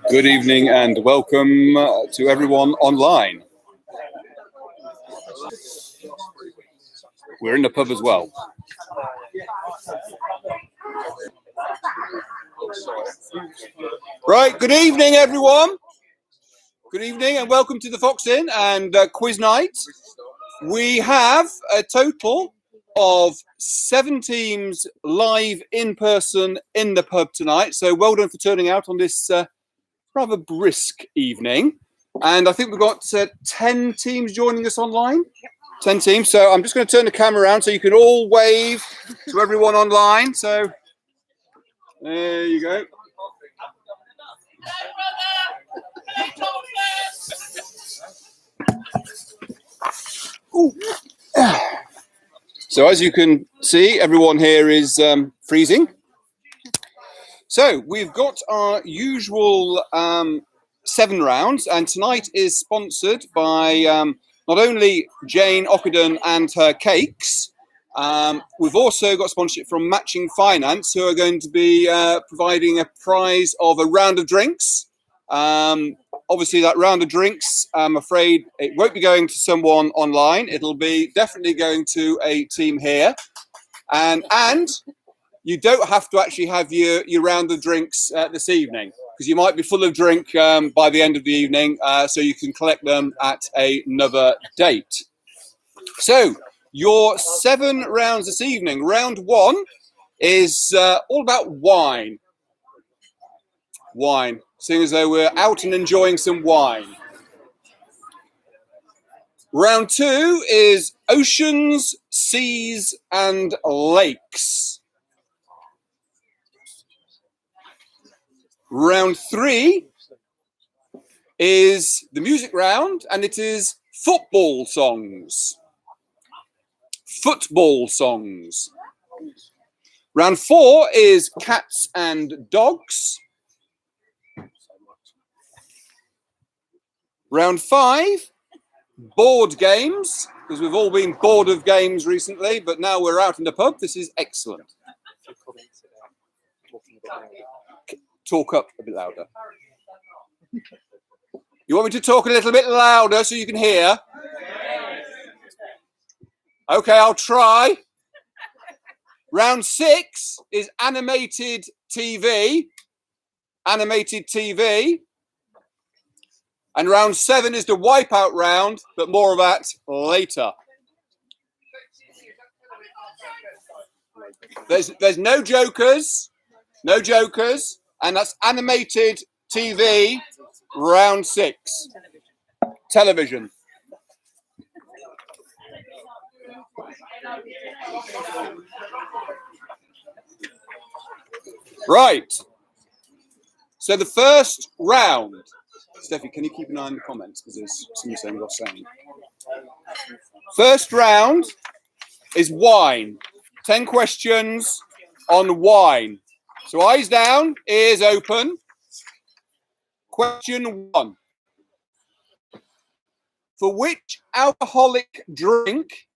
Good evening and welcome to everyone online. We're in the pub as well. Right, good evening everyone. Good evening and welcome to the Fox Inn and quiz night. We have a total of 7 teams live in person in the pub tonight. So well done for turning out on this rather brisk evening. And I think we've got 10 teams joining us online. 10 teams. So I'm just going to turn the camera around so you can all wave to everyone online. So there you go. Ooh. So as you can see, everyone here is freezing. So we've got our usual 7 rounds, and tonight is sponsored by not only Jane Ockenden and her cakes. We've also got sponsorship from Matching Finance, who are going to be providing a prize of a round of drinks. Obviously, that round of drinks, I'm afraid it won't be going to someone online. It'll be definitely going to a team here. And you don't have to actually have your round of drinks this evening, because you might be full of drink by the end of the evening, so you can collect them at another date. So, your 7 rounds this evening. Round 1 is all about wine. Wine. Seeing as though we're out and enjoying some wine. Round 2 is oceans, seas, and lakes. Round 3 is the music round, and it is football songs. Football songs. Round 4 is cats and dogs. Round 5, board games, because we've all been bored of games recently, but now we're out in the pub. This is excellent. Talk up a bit louder. You want me to talk a little bit louder so you can hear? Okay, I'll try. Round 6 is animated TV. Animated TV. And round 7 is the wipeout round, but more of that later. There's no jokers. No jokers. And that's animated TV, round 6. Television. Right. So the first round. Steffi, can you keep an eye on the comments? Because there's somebody saying what's saying. First round is wine. 10 questions on wine. So eyes down, ears open. Question 1. For which alcoholic drink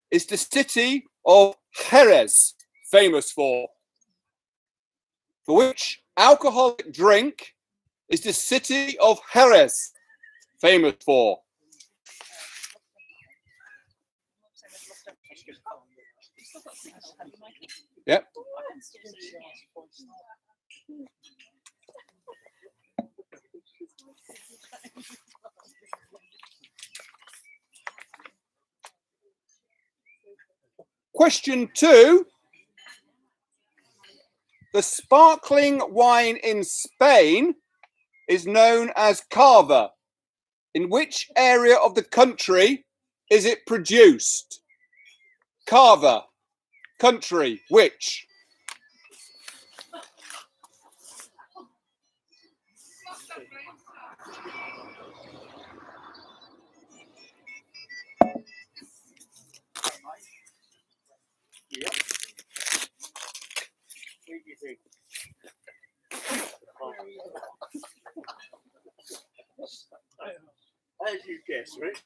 is the city of Jerez famous for? For which alcoholic drink is the city of Jerez famous for? Yep. Question 2. The sparkling wine in Spain is known as Cava. In which area of the country is it produced? Cava. Country. Which? As you guess, Rick.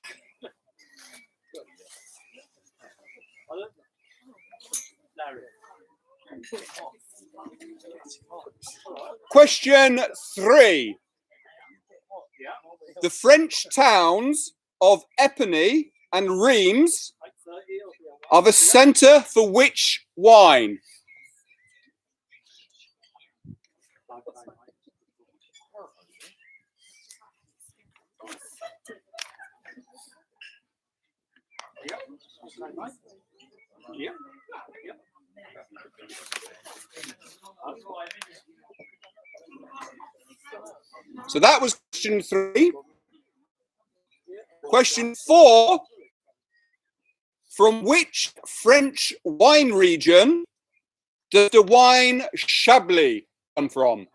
Question 3. The French towns of Epernay and Reims are the centre for which wine? So that was question 3. Question 4. From which French wine region does the wine Chablis come from?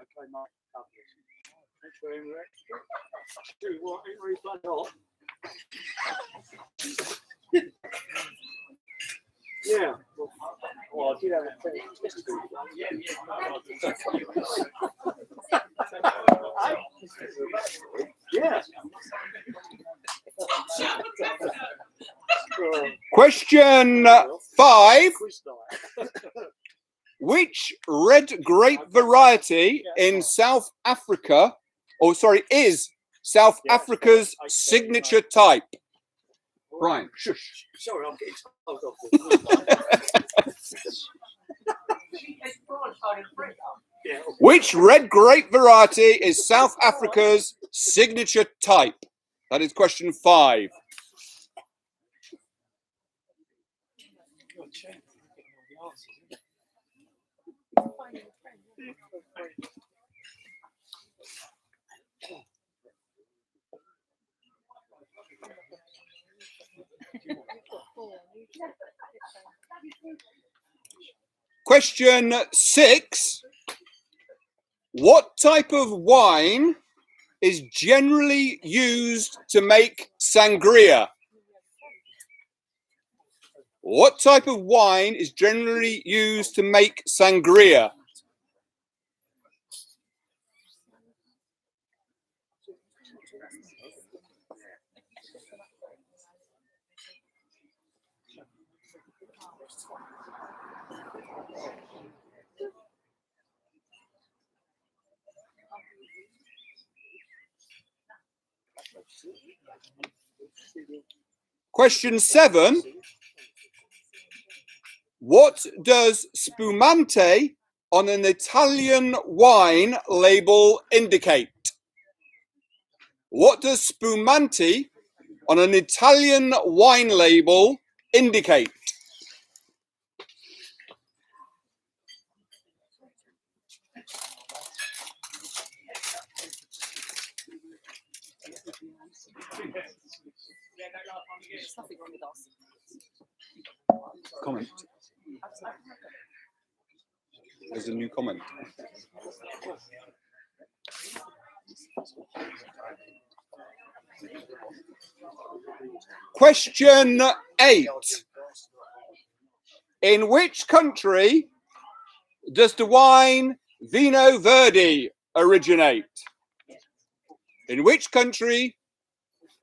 Yeah. Well, I did have a yeah. Question 5. Which red grape variety in South Africa, is South Africa's signature type? Brian, shush. Sorry, I'm getting told off. Which red grape variety is South Africa's signature type? That is question 5. Question 6. What type of wine is generally used to make sangria? What type of wine is generally used to make sangria? Question 7. What does spumante on an Italian wine label indicate? What does spumante on an Italian wine label indicate? Comment. There's a new comment. Question 8. In which country does the wine Vino Verde originate? In which country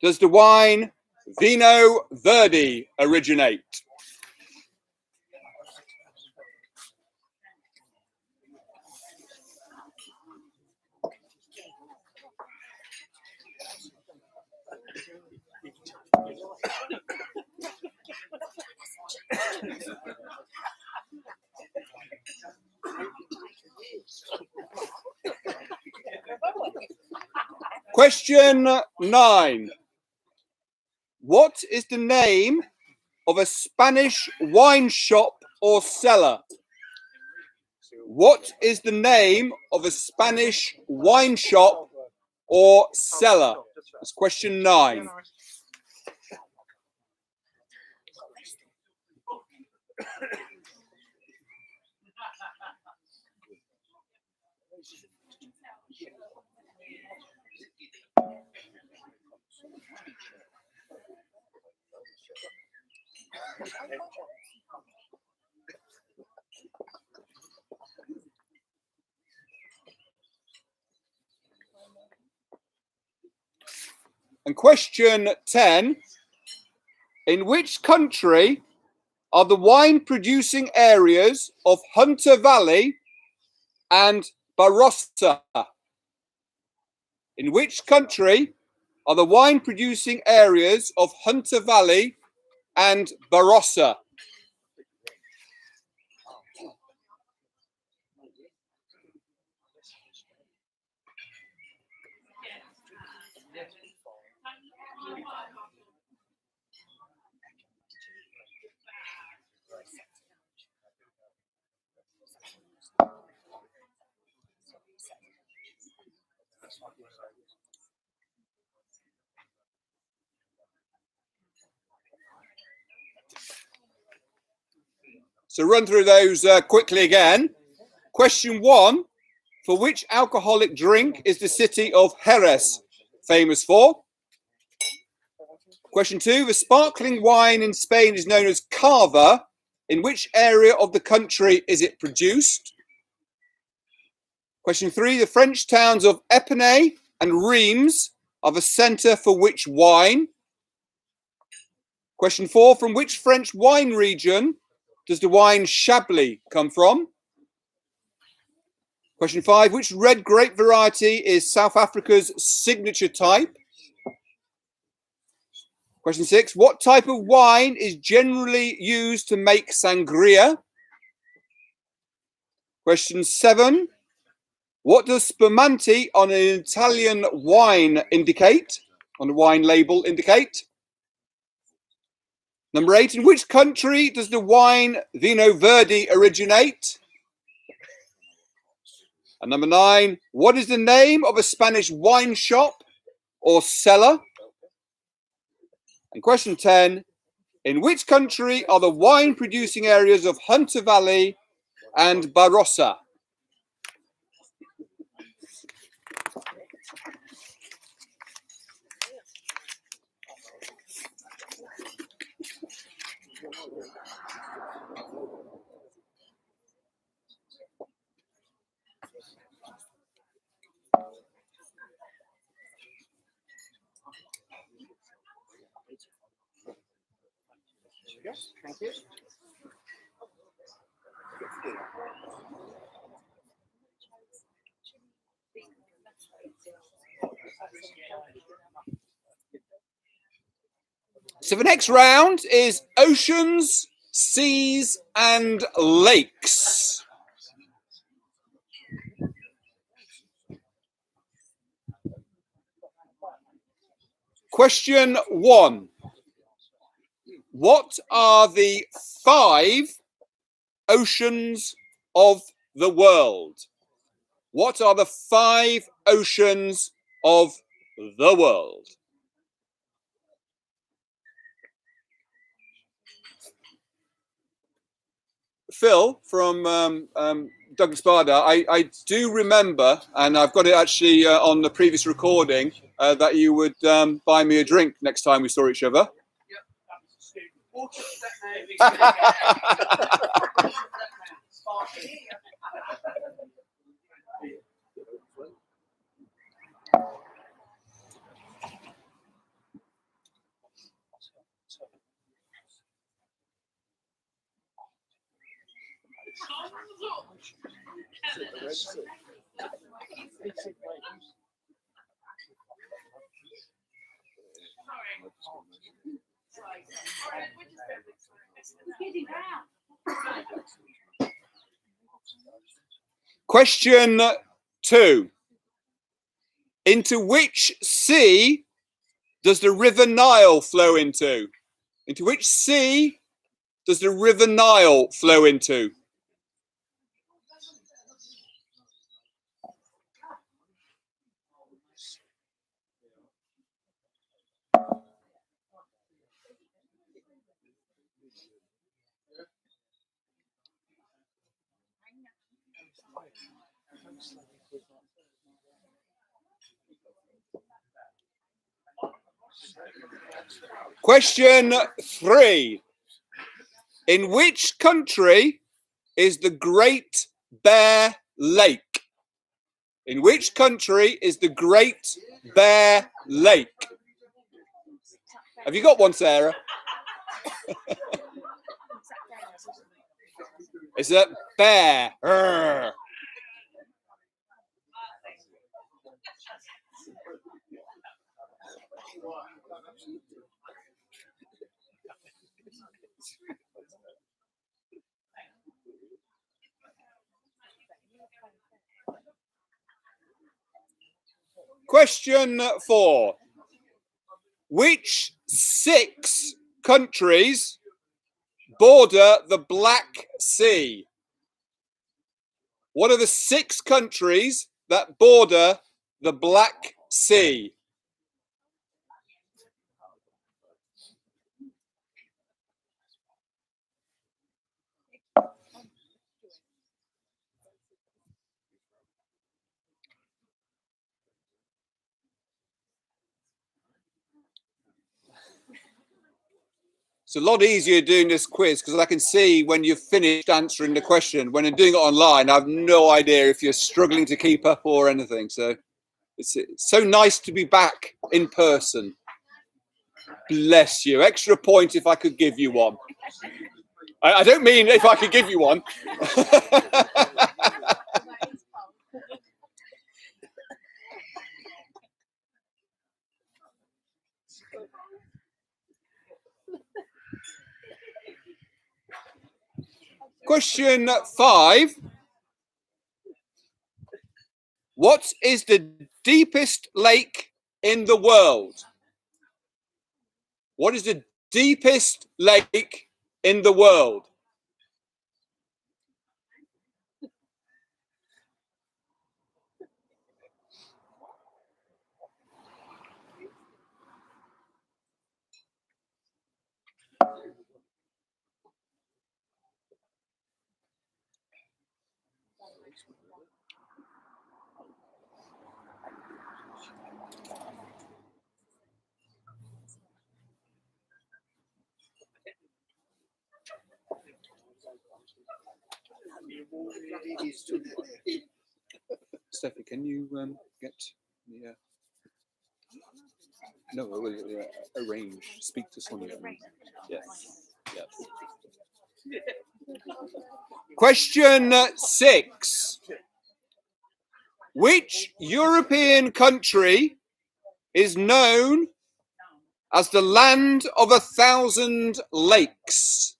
does the wine Vino Verde originate? Question 9. What is the name of a Spanish wine shop or cellar? What is the name of a Spanish wine shop or cellar? That's question 9. And question 10, in which country are the wine producing areas of Hunter Valley and Barossa? In which country are the wine producing areas of Hunter Valley and Barossa? So run through those quickly again. Question 1, for which alcoholic drink is the city of Jerez famous for? Question 2, the sparkling wine in Spain is known as cava. In which area of the country is it produced? Question 3, the French towns of Epinay and Reims are the centre for which wine? Question 4, from which French wine region does the wine Chablis come from? Question 5, which red grape variety is South Africa's signature type? Question 6, what type of wine is generally used to make sangria? Question 7, what does spumante on an Italian wine indicate? On the wine label indicate? Number 8, in which country does the wine Vino Verde originate? And number 9, what is the name of a Spanish wine shop or cellar? And question 10, in which country are the wine producing areas of Hunter Valley and Barossa? Thank you. So the next round is oceans, seas, and lakes. Question 1. What are the 5 oceans of the world? What are the 5 oceans of the world? Phil from Douglas Bader, I do remember, and I've got it actually on the previous recording, that you would buy me a drink next time we saw each other. Question 2. Into which sea does the River Nile flow into? Into which sea does the River Nile flow into? Question 3. In which country is the Great Bear Lake? In which country is the Great Bear Lake? Have you got one, Sarah? It's a bear. Urgh. Question 4. Which 6 countries border the Black Sea? What are the 6 countries that border the Black Sea? It's a lot easier doing this quiz because I can see when you've finished answering the question. When I'm doing it online, I have no idea if you're struggling to keep up or anything. So it's so nice to be back in person. Bless you. Extra point if I could give you one. I don't mean if I could give you one. Question 5. What is the deepest lake in the world? What is the deepest lake in the world? Steffi, can you get the no, arrange, speak to Sonia. Yes. Yes. Question 6. Which European country is known as the land of 1,000 lakes?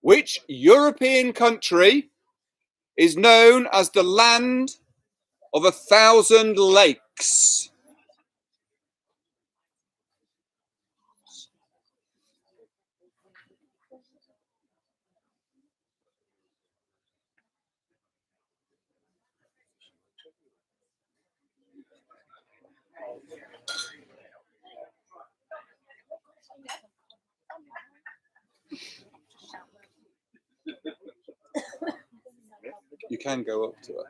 Which European country is known as the land of 1,000 lakes? You can go up to her.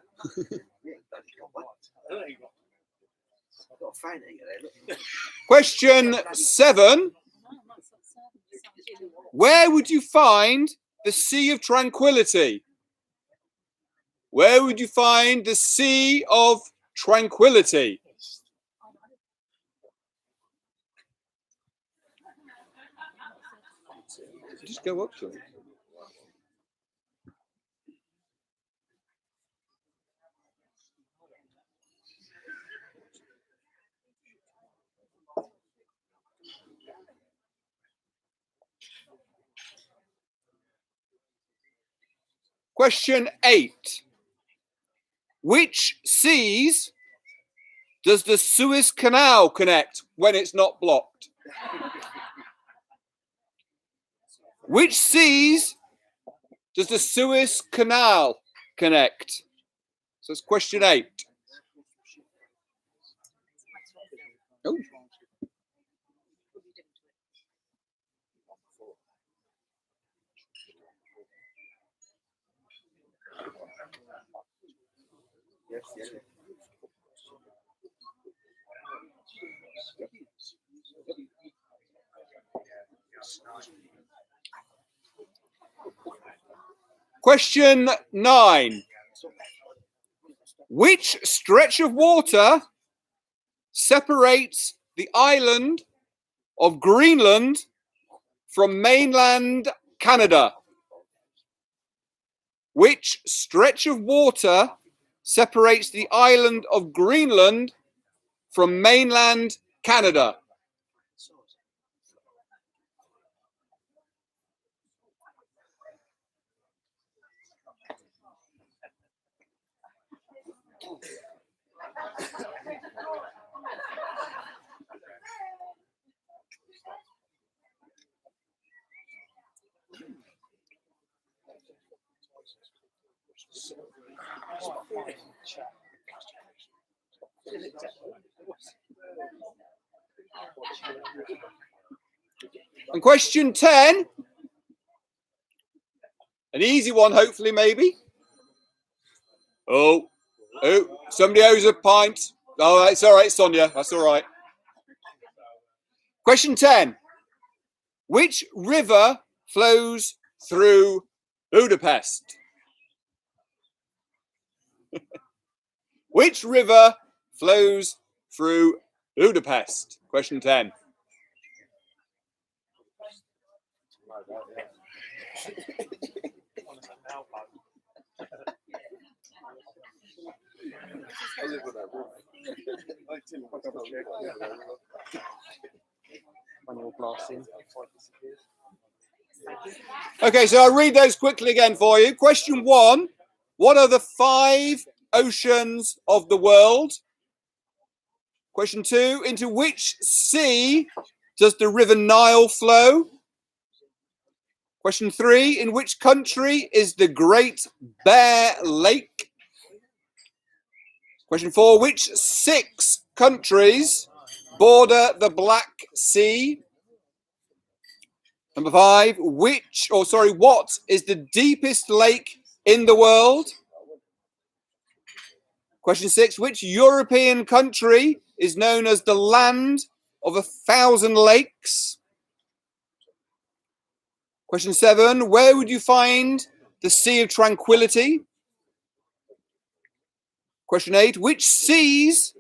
Question 7. Where would you find the Sea of Tranquility? Where would you find the Sea of Tranquility? Just go up to it. Question 8. Which seas does the Suez Canal connect when it's not blocked? Which seas does the Suez Canal connect? So it's question 8. Oh. Question 9. Which stretch of water separates the island of Greenland from mainland Canada? Which stretch of water separates the island of Greenland from mainland Canada? And question 10, an easy one, hopefully, maybe. Oh, somebody owes a pint. Oh, it's all right, Sonia. That's all right. Question 10. Which river flows through Budapest? Which river flows through Budapest? Question 10. Okay, so I'll read those quickly again for you. Question 1. What are the 5 oceans of the world? Question 2. Into which sea does the River Nile flow? Question 3. In which country is the Great Bear Lake? Question 4. Which 6 countries border the Black Sea? Number 5. What is the deepest lake in the world? Question 6. Which European country is known as the land of 1,000 lakes? Question 7. Where would you find the Sea of Tranquility? Question 8. Which seas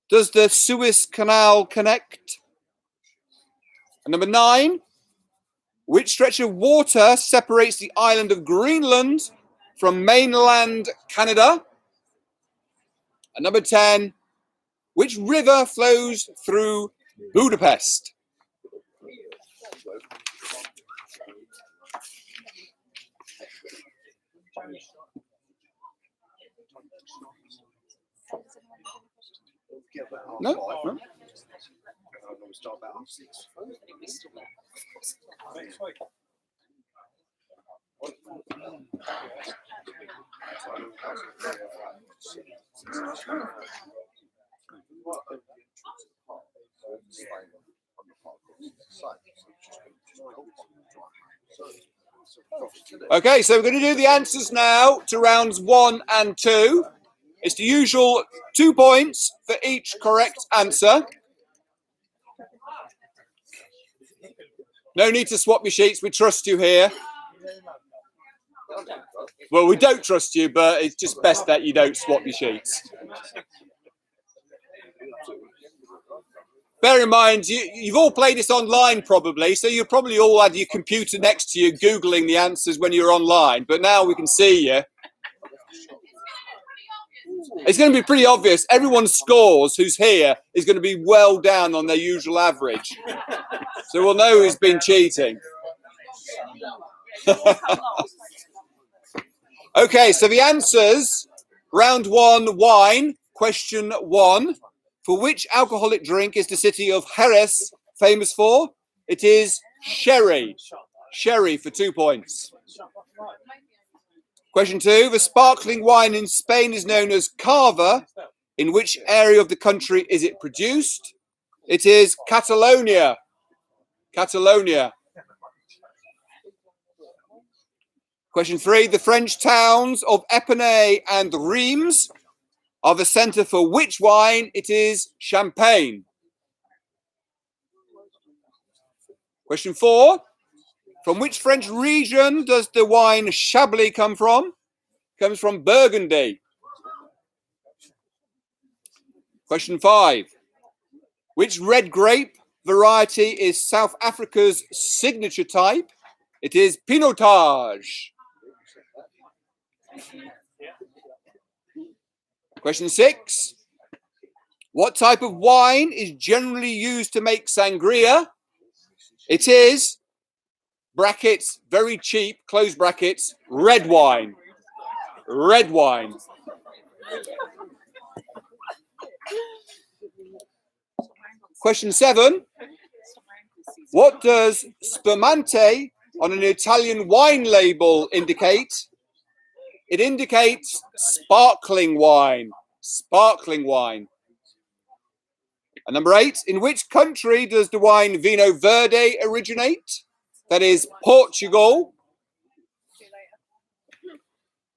does the Suez Canal connect? And number 9. Which stretch of water separates the island of Greenland from mainland Canada? And number 10. Which river flows through Budapest? No. Okay, so we're going to do the answers now to rounds 1 and 2. It's the usual 2 points for each correct answer. No need to swap your sheets. We trust you here. Well, we don't trust you, but it's just best that you don't swap your sheets. Bear in mind, you've all played this online probably, so you probably all had your computer next to you Googling the answers when you're online, but now we can see you. It's going to be pretty obvious. Everyone's scores who's here is going to be well down on their usual average. So we'll know who's been cheating. Okay, so the answers. Round 1, wine. Question 1. For which alcoholic drink is the city of Jerez famous for? It is sherry. Sherry for 2 points. Question 2. The sparkling wine in Spain is known as cava. In which area of the country is it produced? It is Catalonia. Catalonia. Question 3. The French towns of Epernay and Reims are the centre for which wine? It is Champagne. Question 4. From which French region does the wine Chablis come from? It comes from Burgundy. Question 5. Which red grape variety is South Africa's signature type? It is Pinotage. Question 6. What type of wine is generally used to make sangria? It is, brackets, very cheap, close brackets, red wine. Red wine. Question 7. What does spumante on an Italian wine label indicate? It indicates sparkling wine. Sparkling wine. And number 8, in which country does the wine Vino Verde originate? That is Portugal.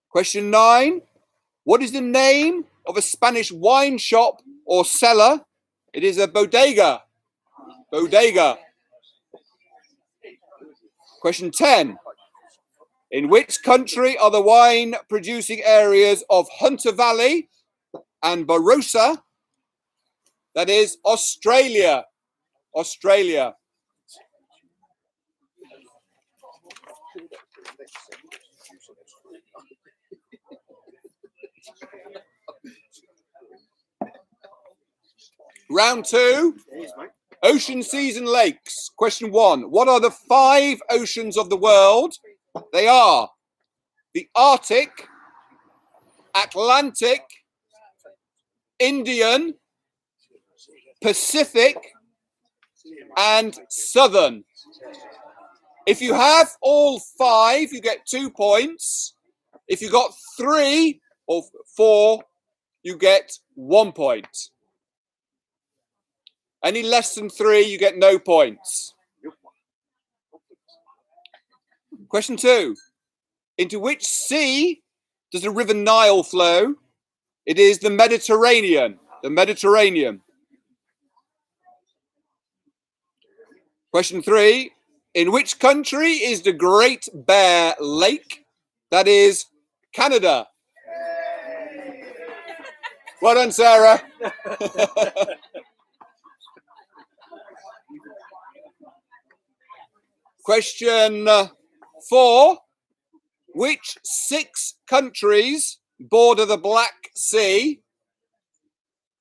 Question 9, what is the name of a Spanish wine shop or cellar? It is a bodega. Bodega. Question 10, in which country are the wine producing areas of Hunter Valley and Barossa? That is Australia. Australia. Round 2. Ocean, seas and lakes. Question 1. What are the 5 oceans of the world? They are the Arctic, Atlantic, Indian, Pacific, and Southern. If you have all 5, you get 2 points. If you got 3 or 4, you get 1 point. Any less than 3, you get no points. Question 2. Into which sea does the River Nile flow? It is the Mediterranean. The Mediterranean. Question 3. In which country is the Great Bear Lake? That is Canada. Well done, Sarah. Question 4. Which 6 countries border the Black Sea?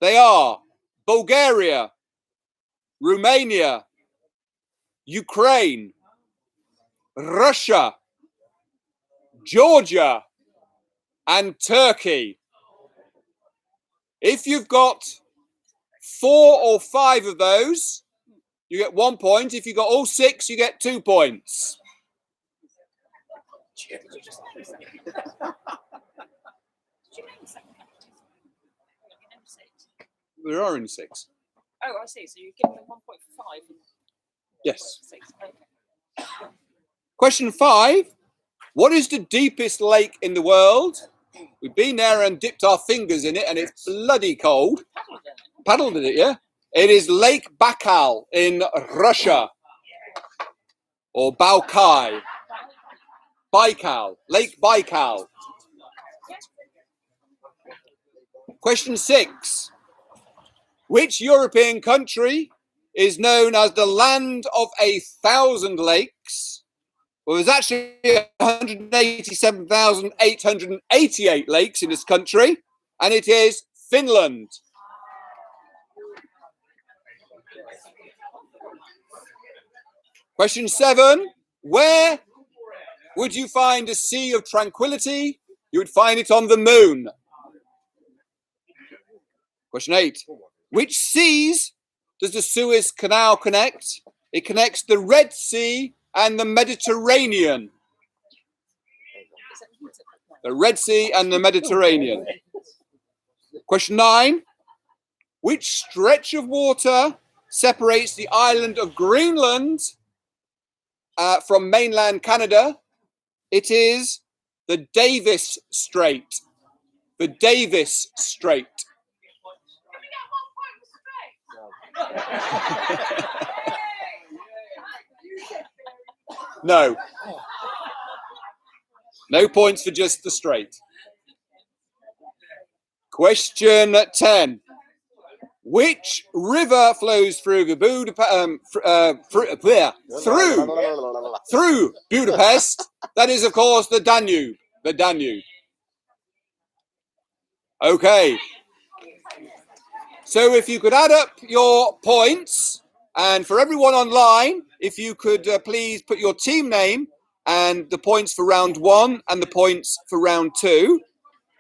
They are Bulgaria, Romania, Ukraine, Russia, Georgia, and Turkey. If you've got 4 or 5 of those, you get 1 point. If you got all 6, you get 2 points. There are only 6. Oh, I see. So you're giving them 1.5. Yes. 6. Okay. Question 5. What is the deepest lake in the world? We've been there and dipped our fingers in it, and it's bloody cold. Paddled in it, yeah? It is Lake Baikal in Russia. Or Baikal. Baikal. Lake Baikal. Question 6. Which European country is known as the land of 1,000 lakes? Well, there's actually 187,888 lakes in this country, and it is Finland. Question 7. Where would you find a sea of tranquility? You would find it on the moon. Question 8. Which seas does the Suez Canal connect? It connects the Red Sea and the Mediterranean. The Red Sea and the Mediterranean. Question 9. Which stretch of water separates the island of Greenland from mainland Canada? It is the Davis Strait. The Davis Strait. No. No points for just the strait. Question 10. Which river flows through the through Budapest? That is, of course, the Danube. The Danube. Okay. So if you could add up your points, and for everyone online, if you could please put your team name and the points for round 1 and the points for round 2.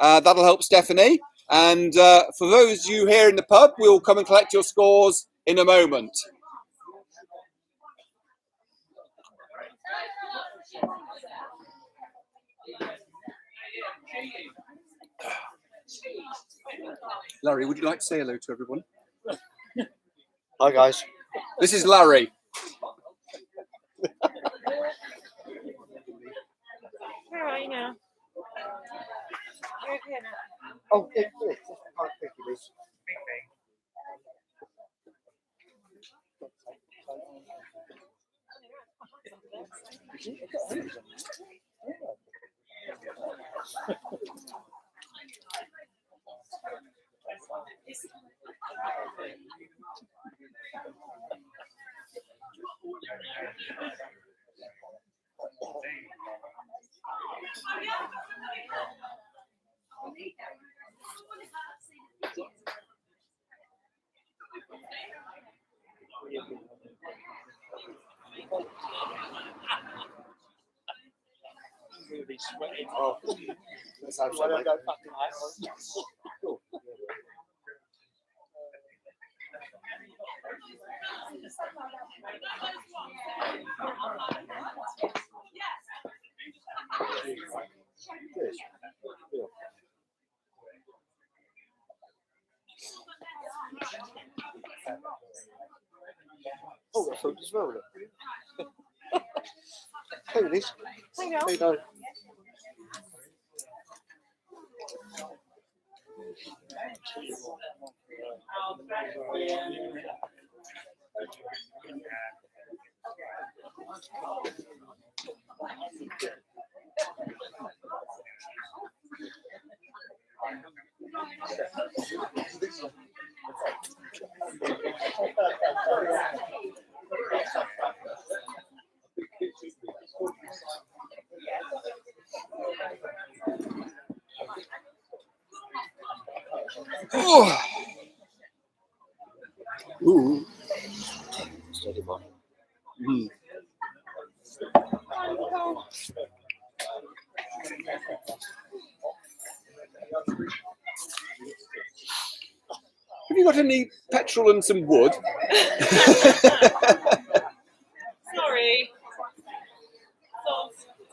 That'll help Stephanie. And for those of you here in the pub, we'll come and collect your scores in a moment. Larry, would you like to say hello to everyone? Hi guys. This is Larry. Where are you now? You're here now. Oh, thank you, Liz. Really sweating. Oh, that's absolutely. Oh, that's fruit as well. Look. Hey, Liz. Hang on. How you doing? Oh. Ooh. Steady, man. Mm. Have you got any petrol and some wood? Sorry.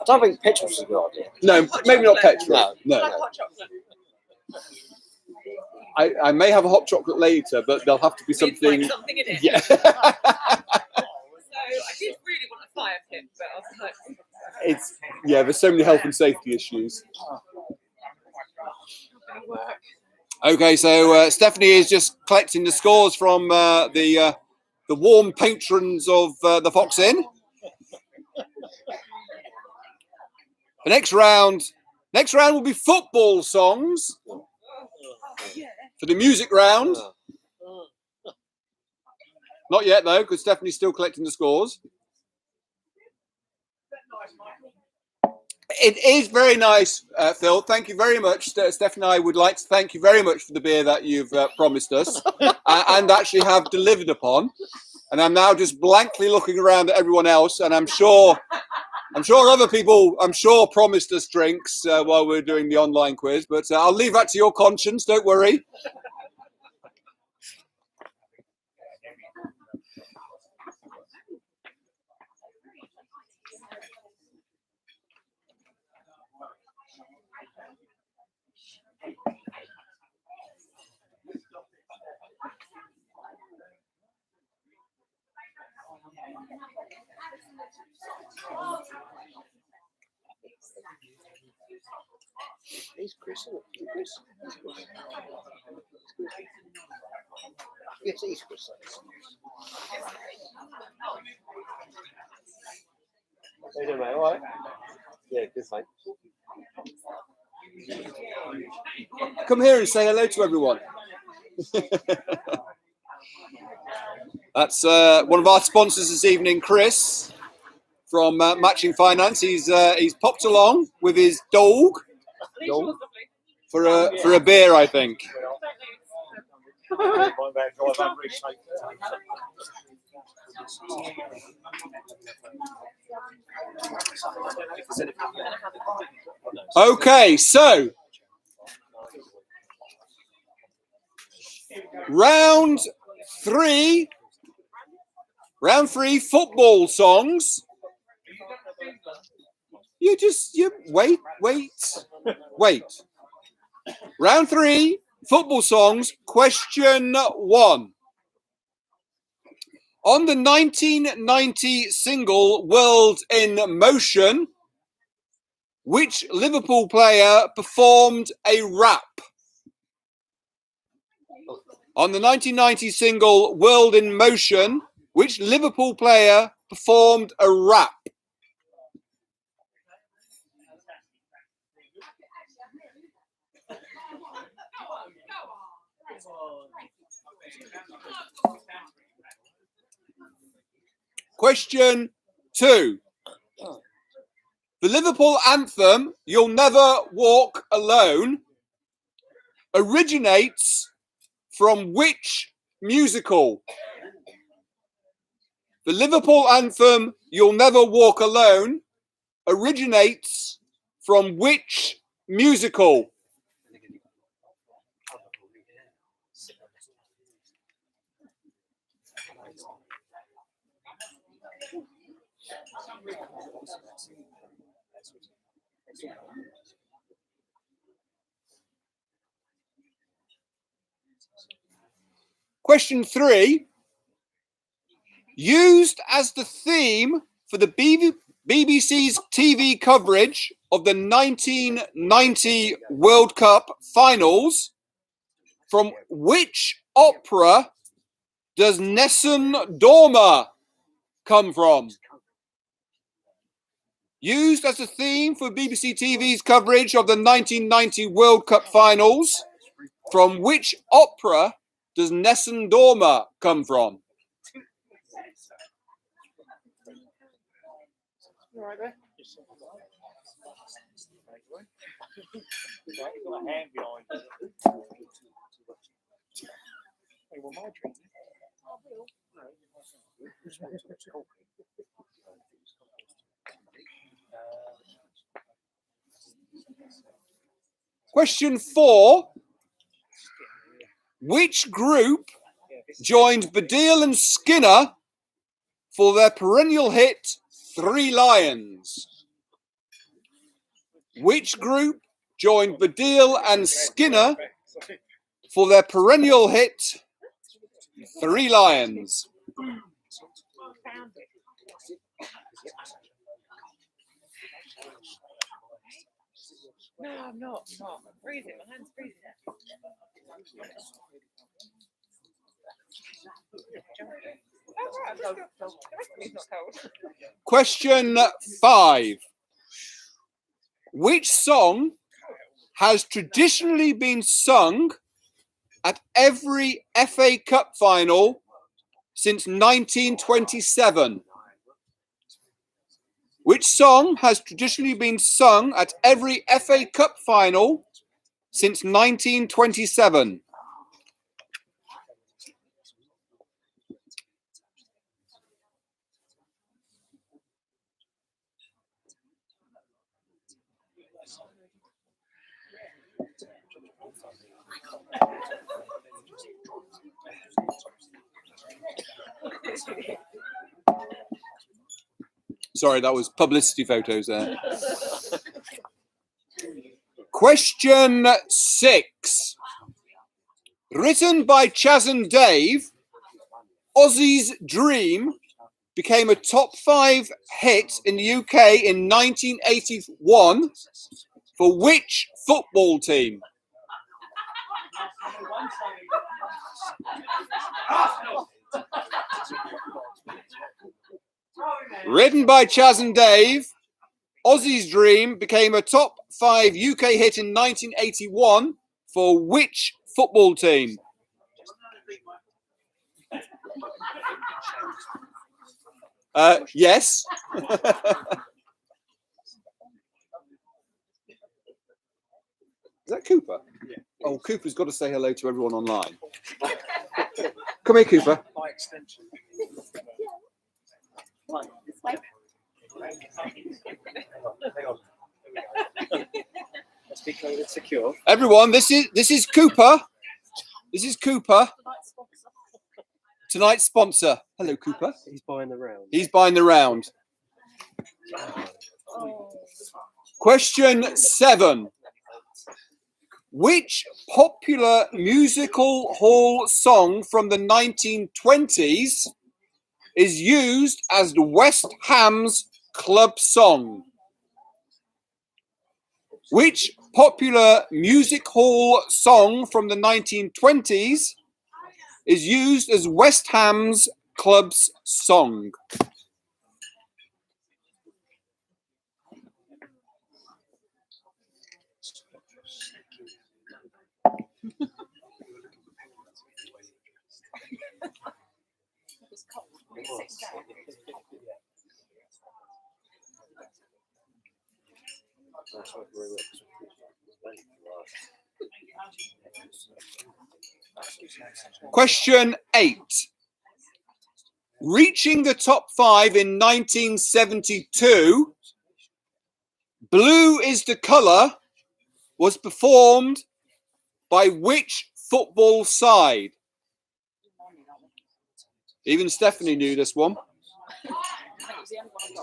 I don't think petrol's a good idea. No, maybe not petrol. No. I like No. hot chocolate. I may have a hot chocolate later, but there'll have to be It's something. like something in it. Yeah. So I did really want a fire pit, but I was like, It's there's so many health and safety issues. not gonna work. Okay, so Stephanie is just collecting the scores from the warm patrons of the Fox Inn. The next round will be football songs Yeah. for the music round. Not yet though, because Stephanie's still collecting the scores. It is very nice, Phil. Thank you very much. Stephanie and I would like to thank you very much for the beer that you've promised us and actually have delivered upon. And I'm now just blankly looking around at everyone else, and I'm sure other people, promised us drinks while we're doing the online quiz. But I'll leave that to your conscience. Don't worry. He's Chris, isn't it? Chris. Yes, he's Chris. How you doing, mate? All right? Yeah, good, mate. Come here and say hello to everyone. That's one of our sponsors this evening, Chris from Matching Finance. He's popped along with his dog. These yours, lovely. for a beer, I think. Okay, so round three, football songs. You wait. Round three, football songs. Question one. On the 1990 single World in Motion, which Liverpool player performed a rap? On the 1990 single World in Motion, which Liverpool player performed a rap? Question two. The Liverpool anthem, You'll Never Walk Alone, originates from which musical? The Liverpool anthem, You'll Never Walk Alone, originates from which musical? Question three. Used as the theme for the BBC's TV coverage of the 1990 World Cup finals, from which opera does Nessun Dorma come from? Used as a theme for BBC TV's coverage of the 1990 World Cup finals, from which opera does Nessun Dorma come from? You right there? He's got a hand behind him. Hey, well, my drink. Question four. Which group joined Baddiel and Skinner for their perennial hit, Three Lions? Which group joined Baddiel and Skinner for their perennial hit, Three Lions? No, I'm not. I'm freezing. My hand's freezing. Oh, right. The rest of me's not cold. Question five. Which song has traditionally been sung at every FA Cup final since 1927? Which song has traditionally been sung at every FA Cup final since 1927? Sorry, that was publicity photos there. Question 6. Written by Chas and Dave, Ozzy's Dream became a top 5 hit in the UK in 1981 for which football team? Written by Chas and Dave, Ozzy's Dream became a top 5 UK hit in 1981 for which football team? Yes. that Cooper? Yeah. Oh, Cooper's got to say hello to everyone online. Come here, Cooper. By extension. What, this way? Hang on. Let's be clean and secure. Everyone, this is Cooper. This is Cooper, tonight's sponsor. Hello, Cooper. He's buying the round. He's buying the round. Oh. Question 7. Which popular musical hall song from the 1920s is used as the West Ham's club song? Which popular music hall song from the 1920s is used as West Ham's club's song? Question 8. Reaching the top 5 in 1972, Blue is the Colour was performed by which football side? Even Stephanie knew this one.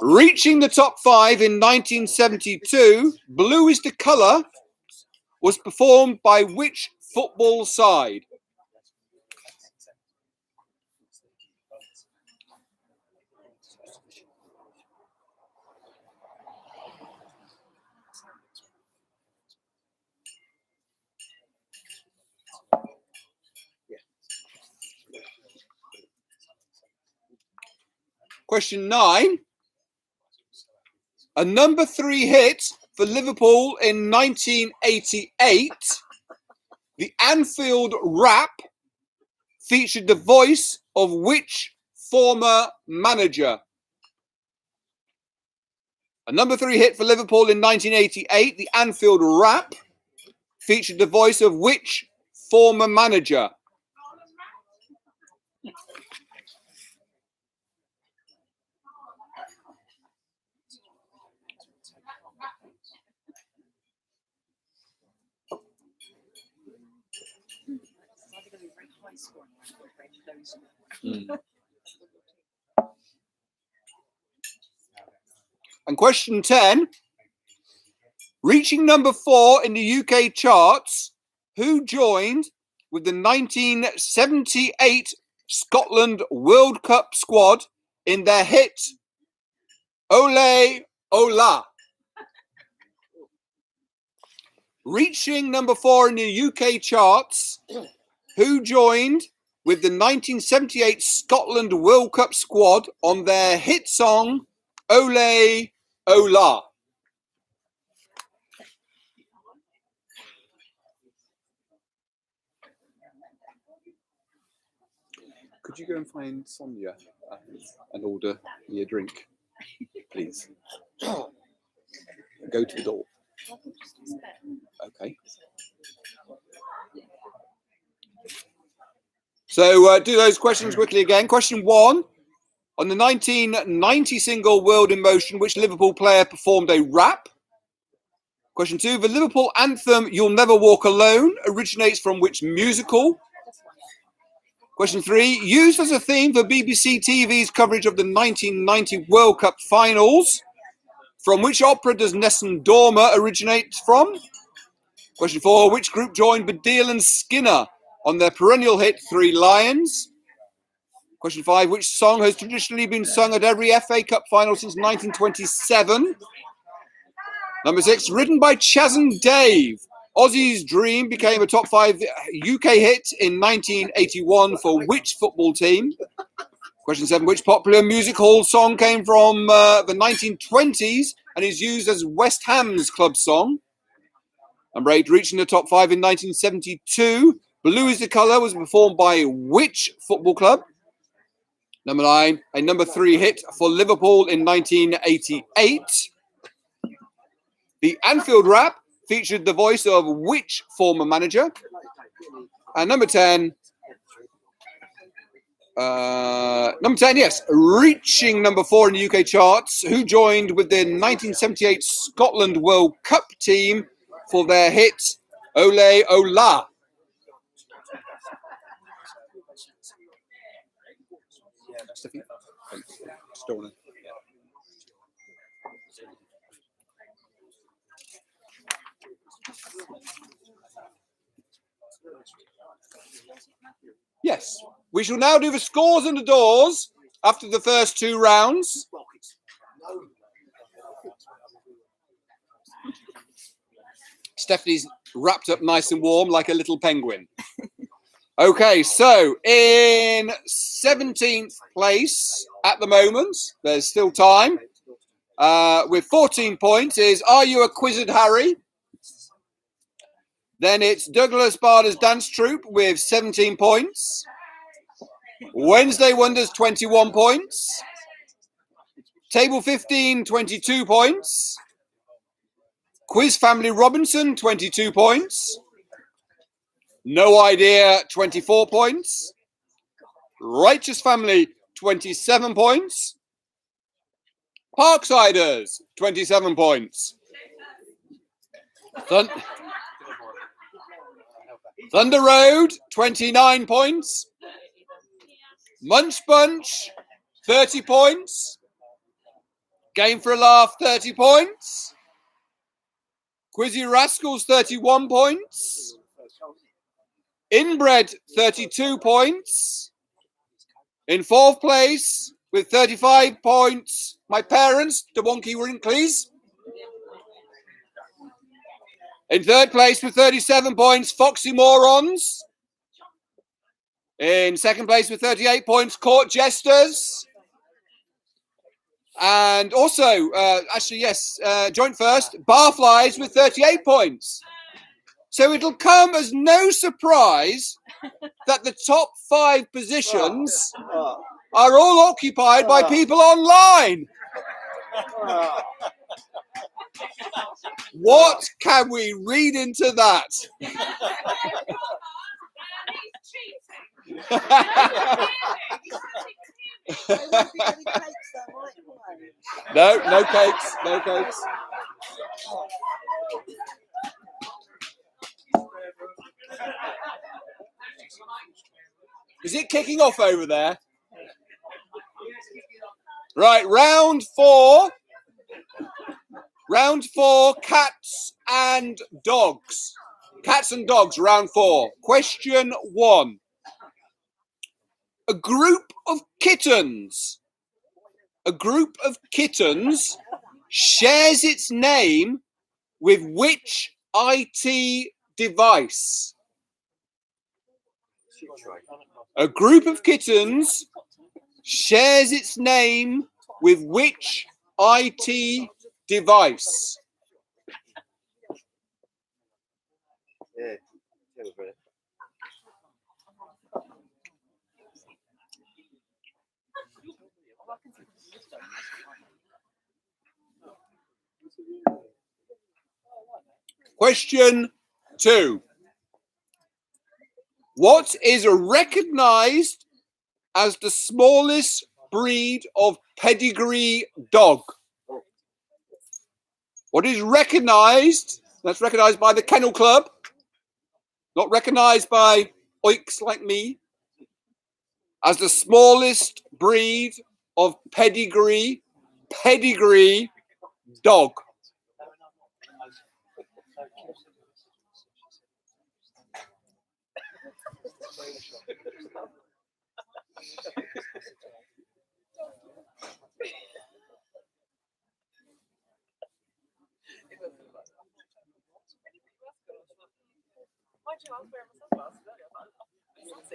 Reaching the top 5 in 1972, Blue is the Colour was performed by which football side? Question 9. A number 3 hit for Liverpool in 1988, the Anfield Rap featured the voice of which former manager? A number 3 hit for Liverpool in 1988, the Anfield Rap featured the voice of which former manager? And question 10, reaching number 4 in the UK charts, who joined with the 1978 Scotland World Cup squad in their hit Ole Ola? Reaching number 4 in the UK charts, who joined with the 1978 Scotland World Cup squad on their hit song Ole Ola? Could you go and find Sonia and order me a drink, please? Go to the door. Okay. So do those questions quickly again. Question 1. On the 1990 single World in Motion, which Liverpool player performed a rap? Question 2. The Liverpool anthem You'll Never Walk Alone originates from which musical? Question 3. Used as a theme for BBC TV's coverage of the 1990 World Cup finals, from which opera does Nessun Dorma originate from? Question 4. Which group joined Baddiel and Skinner on their perennial hit Three Lions? Question 5. Which song has traditionally been sung at every FA Cup final since 1927? Number 6. Written by Chas and Dave, Ozzy's Dream became a top 5 UK hit in 1981 for which football team? Question 7. Which popular music hall song came from the 1920s and is used as West Ham's club song? Number 8. Reaching the top 5 in 1972, Blue is the Colour was performed by which football club? Number 9. A number 3 hit for Liverpool in 1988. The Anfield Rap featured the voice of which former manager? And number 10, yes, reaching number 4 in the UK charts, who joined with the 1978 Scotland World Cup team for their hit Ole Ola. Yes, we shall now do the scores and the doors after the first 2 rounds. Stephanie's wrapped up nice and warm like a little penguin. Okay, so in 17th place at the moment, there's still time, with 14 points is Are You a Quizzard Harry? Then it's Douglas Bader's Dance Troupe with 17 points. Wednesday Wonders, 21 points. Table 15, 22 points. Quiz Family Robinson, 22 points. No Idea, 24 points. Righteous Family, 27 points. Parksiders, 27 points. Thunder Road, 29 points. Munch Bunch, 30 points. Game for a Laugh, 30 points. Quizzy Rascals, 31 points. Inbred, 32 points. In 4th place, with 35 points, my parents, the Wonky Wrinklies. In 3rd place, with 37 points, Foxy Morons. In 2nd place, with 38 points, Court Jesters. And also, joint first, Barflies with 38 points. So it'll come as no surprise that the top 5 positions are all occupied by people online. What can we read into that? No cakes, no cakes. Is it kicking off over there? Right, round 4. Round 4, cats and dogs. Cats and dogs, round 4. Question 1. A group of kittens shares its name with which IT device? A group of kittens shares its name with which IT device? Yeah. Question 2. What is recognized as the smallest breed of pedigree dog? What is recognized? That's recognized by the Kennel Club, not recognized by oiks like me, as the smallest breed of pedigree dog.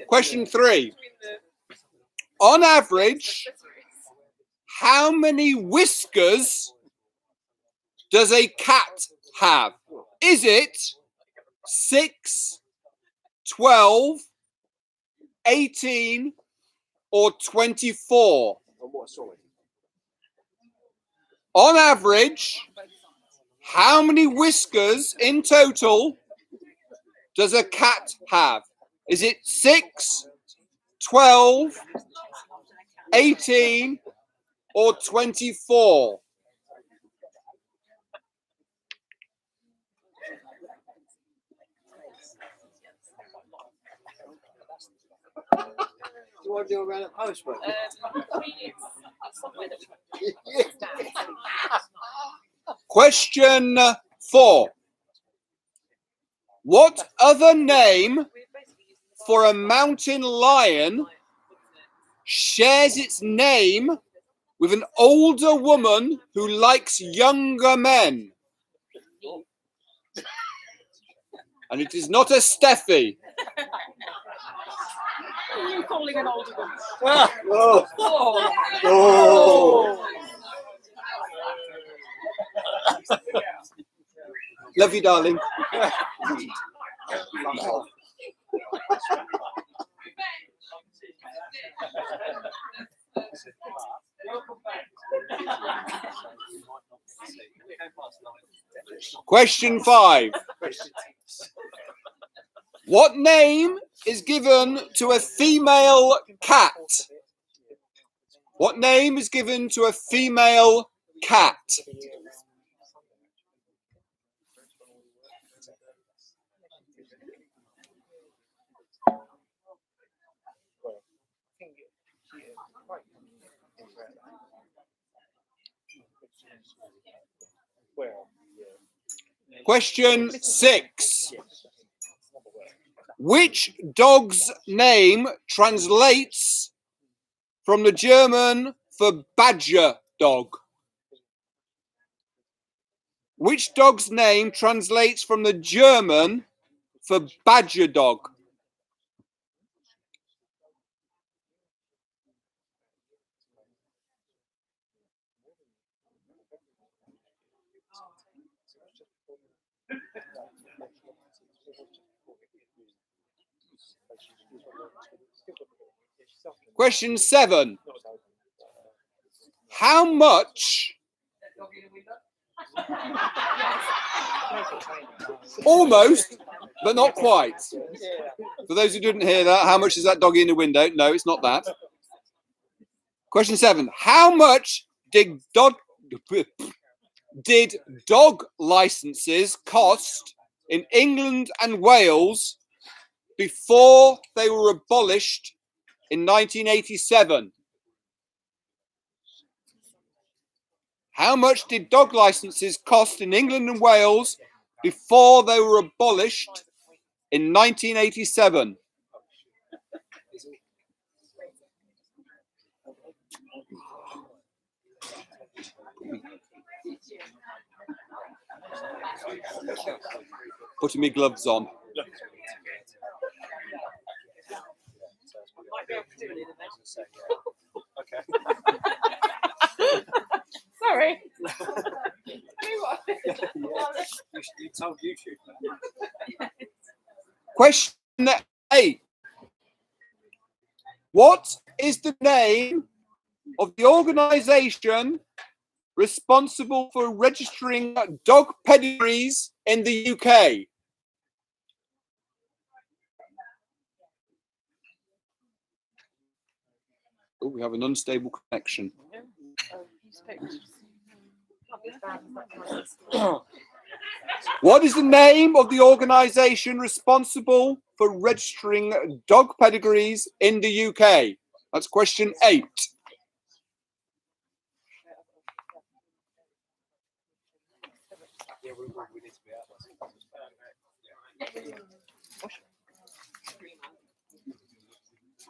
Question 3. On average, how many whiskers does a cat have? Is it 6, 12, 18, or 24? On what side? On average, How many whiskers in total does a cat have? Is it 6, 12, 18, or 24? Do you want to do around at postman? Question 4. What other name for a mountain lion shares its name with an older woman who likes younger men? And it is not a Steffi. What are you calling an older woman? Oh. Oh. Oh. Love you, darling. Question 5. What name is given to a female cat? What name is given to a female cat? Question 6. Which dog's name translates from the German for badger dog? Which dog's name translates from the German for badger dog? Question 7. How much? Almost, but not quite. For those who didn't hear that, how much is that doggy in the window? No, it's not that. Question 7. How much did dog licenses cost in England and Wales before they were abolished in 1987? How much did dog licenses cost in England and Wales before they were abolished in 1987? Putting my gloves on. Sorry. You told YouTube that. Question 8. What is the name of the organisation responsible for registering dog pedigrees in the UK? Oh, we have an unstable connection. What is the name of the organisation responsible for registering dog pedigrees in the UK? That's question 8.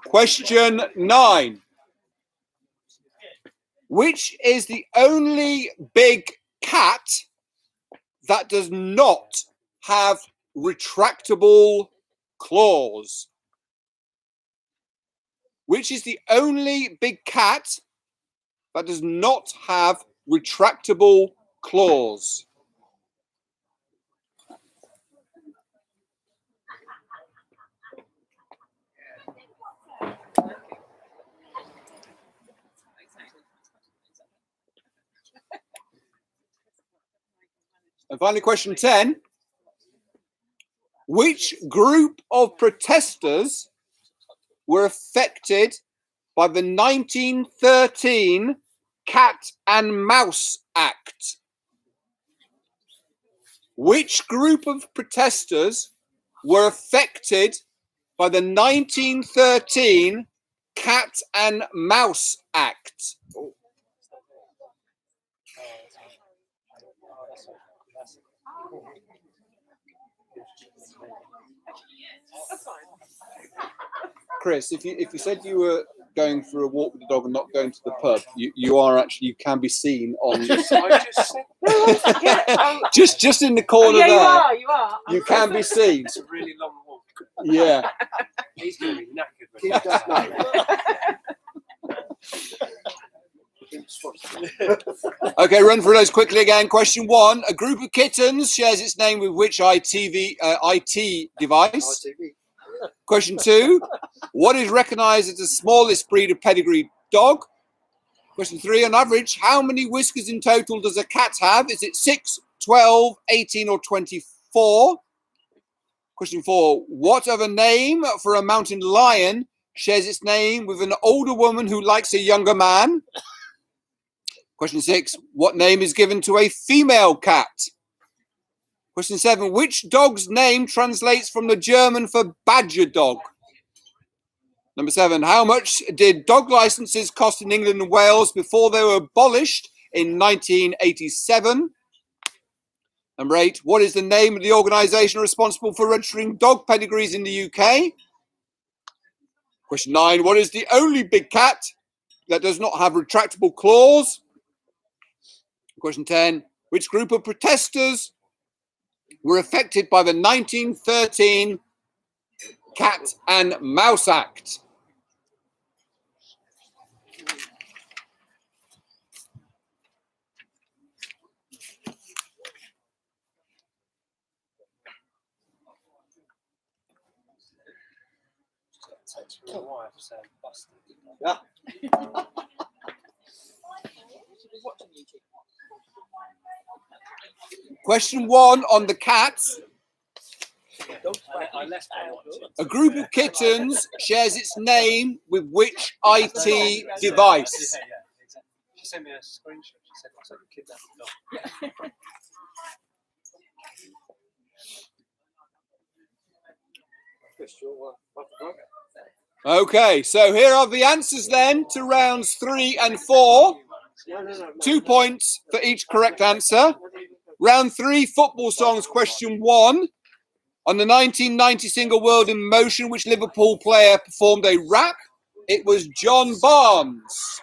Question 9. Which is the only big cat that does not have retractable claws? Which is the only big cat that does not have retractable claws? And finally, question 10. Which group of protesters were affected by the 1913 Cat and Mouse Act? Which group of protesters were affected by the 1913 Cat and Mouse Act? Chris, if you said you were going for a walk with the dog and not going to the pub, you are actually, you can be seen on just in the corner yeah, there. you are. You can be seen. It's a really long walk. Yeah. He's going to be knackered. When he does know. Okay, run through those quickly again. Question 1. A group of kittens shares its name with which IT device? ITV. Question 2. What is recognized as the smallest breed of pedigree dog? Question 3. On average, how many whiskers in total does a cat have? Is it 6, 12, 18 or 24? Question 4. What other name for a mountain lion shares its name with an older woman who likes a younger man? Question 6. What name is given to a female cat? Question 7. Which dog's name translates from the German for badger dog? Number 7. How much did dog licenses cost in England and Wales before they were abolished in 1987? Number 8. What is the name of the organisation responsible for registering dog pedigrees in the UK? Question 9. What is the only big cat that does not have retractable claws? Question 10. Which group of protesters were affected by the 1913 Cat and Mouse Act? My wife said busted. Yeah. Question 1 on the cat. I left her watching. A group of kittens shares its name with which IT device? Yeah, exactly. She sent me a screenshot. She said, "Looks like a kidnapped dog." Okay, so here are the answers then to rounds 3 and 4. 2 points for each correct answer. Round 3, football songs, question 1. On the 1990 single World in Motion, which Liverpool player performed a rap? It was John Barnes.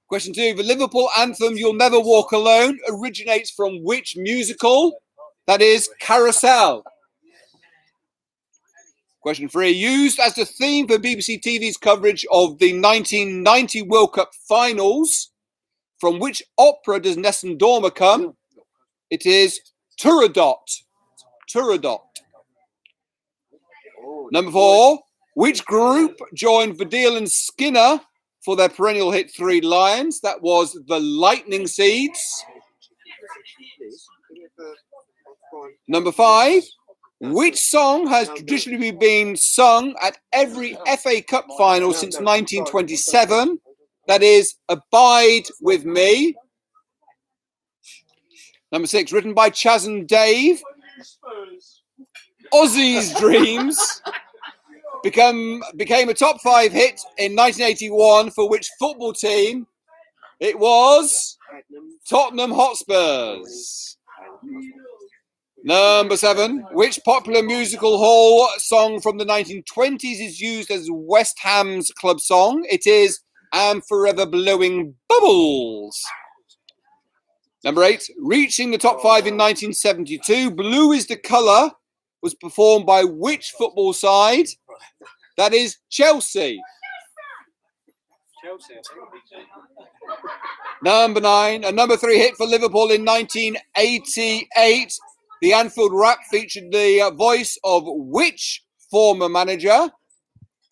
Question 2, the Liverpool anthem You'll Never Walk Alone originates from which musical? That is Carousel. Question 3, used as the theme for BBC TV's coverage of the 1990 World Cup finals, from which opera does Nessun Dorma come? It is Turandot. Turandot. Number 4, which group joined Baddiel and Skinner for their perennial hit Three Lions? That was the Lightning Seeds. Number 5, which song has traditionally been sung at every FA Cup final since 1927? That is Abide With Me. Number 6, written by Chas and Dave. Ozzy's Dreams became a top 5 hit in 1981 for which football team? It was Tottenham Hotspurs. Number 7, which popular musical hall song from the 1920s is used as West Ham's club song? It is I'm Forever Blowing Bubbles. Number 8, reaching the top 5 in 1972, Blue is the Colour was performed by which football side? That is Chelsea. Chelsea. Number 9, a number 3 hit for Liverpool in 1988. The Anfield rap featured the voice of which former manager?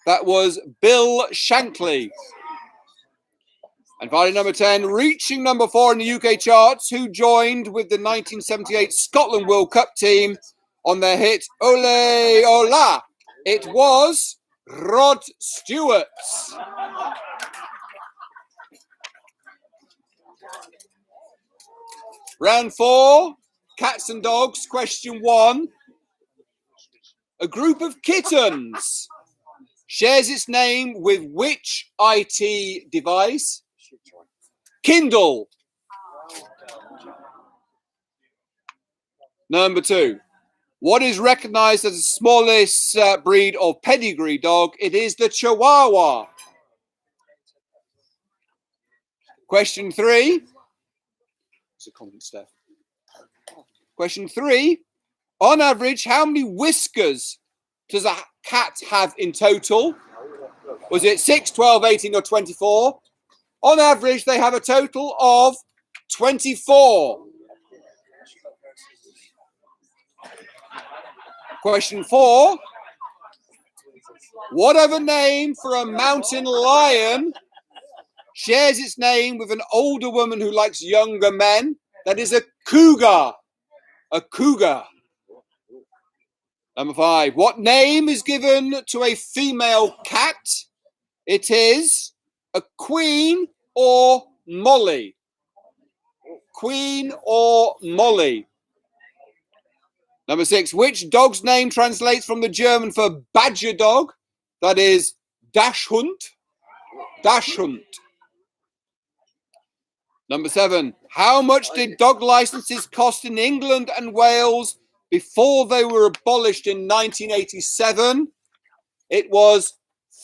That was Bill Shankly. And finally, number 10, reaching number 4 in the UK charts, who joined with the 1978 Scotland World Cup team on their hit Ole Ola. It was Rod Stewart. Round 4, cats and dogs, question 1. A group of kittens shares its name with which IT device? Kindle. Number 2. What is recognized as the smallest breed of pedigree dog? It is the Chihuahua. Question 3. It's a comment, Steph. Question 3. On average, how many whiskers does a cat have in total? Was it 6, 12, 18, or 24? On average, they have a total of 24. Question 4. What other name for a mountain lion shares its name with an older woman who likes younger men? That is a cougar. A cougar. Number 5. What name is given to a female cat? It is a queen or Molly. Queen or Molly. Number 6. Which dog's name translates from the German for badger dog? That is Dachshund. Dachshund. Number 7. How much did dog licenses cost in England and Wales before they were abolished in 1987? It was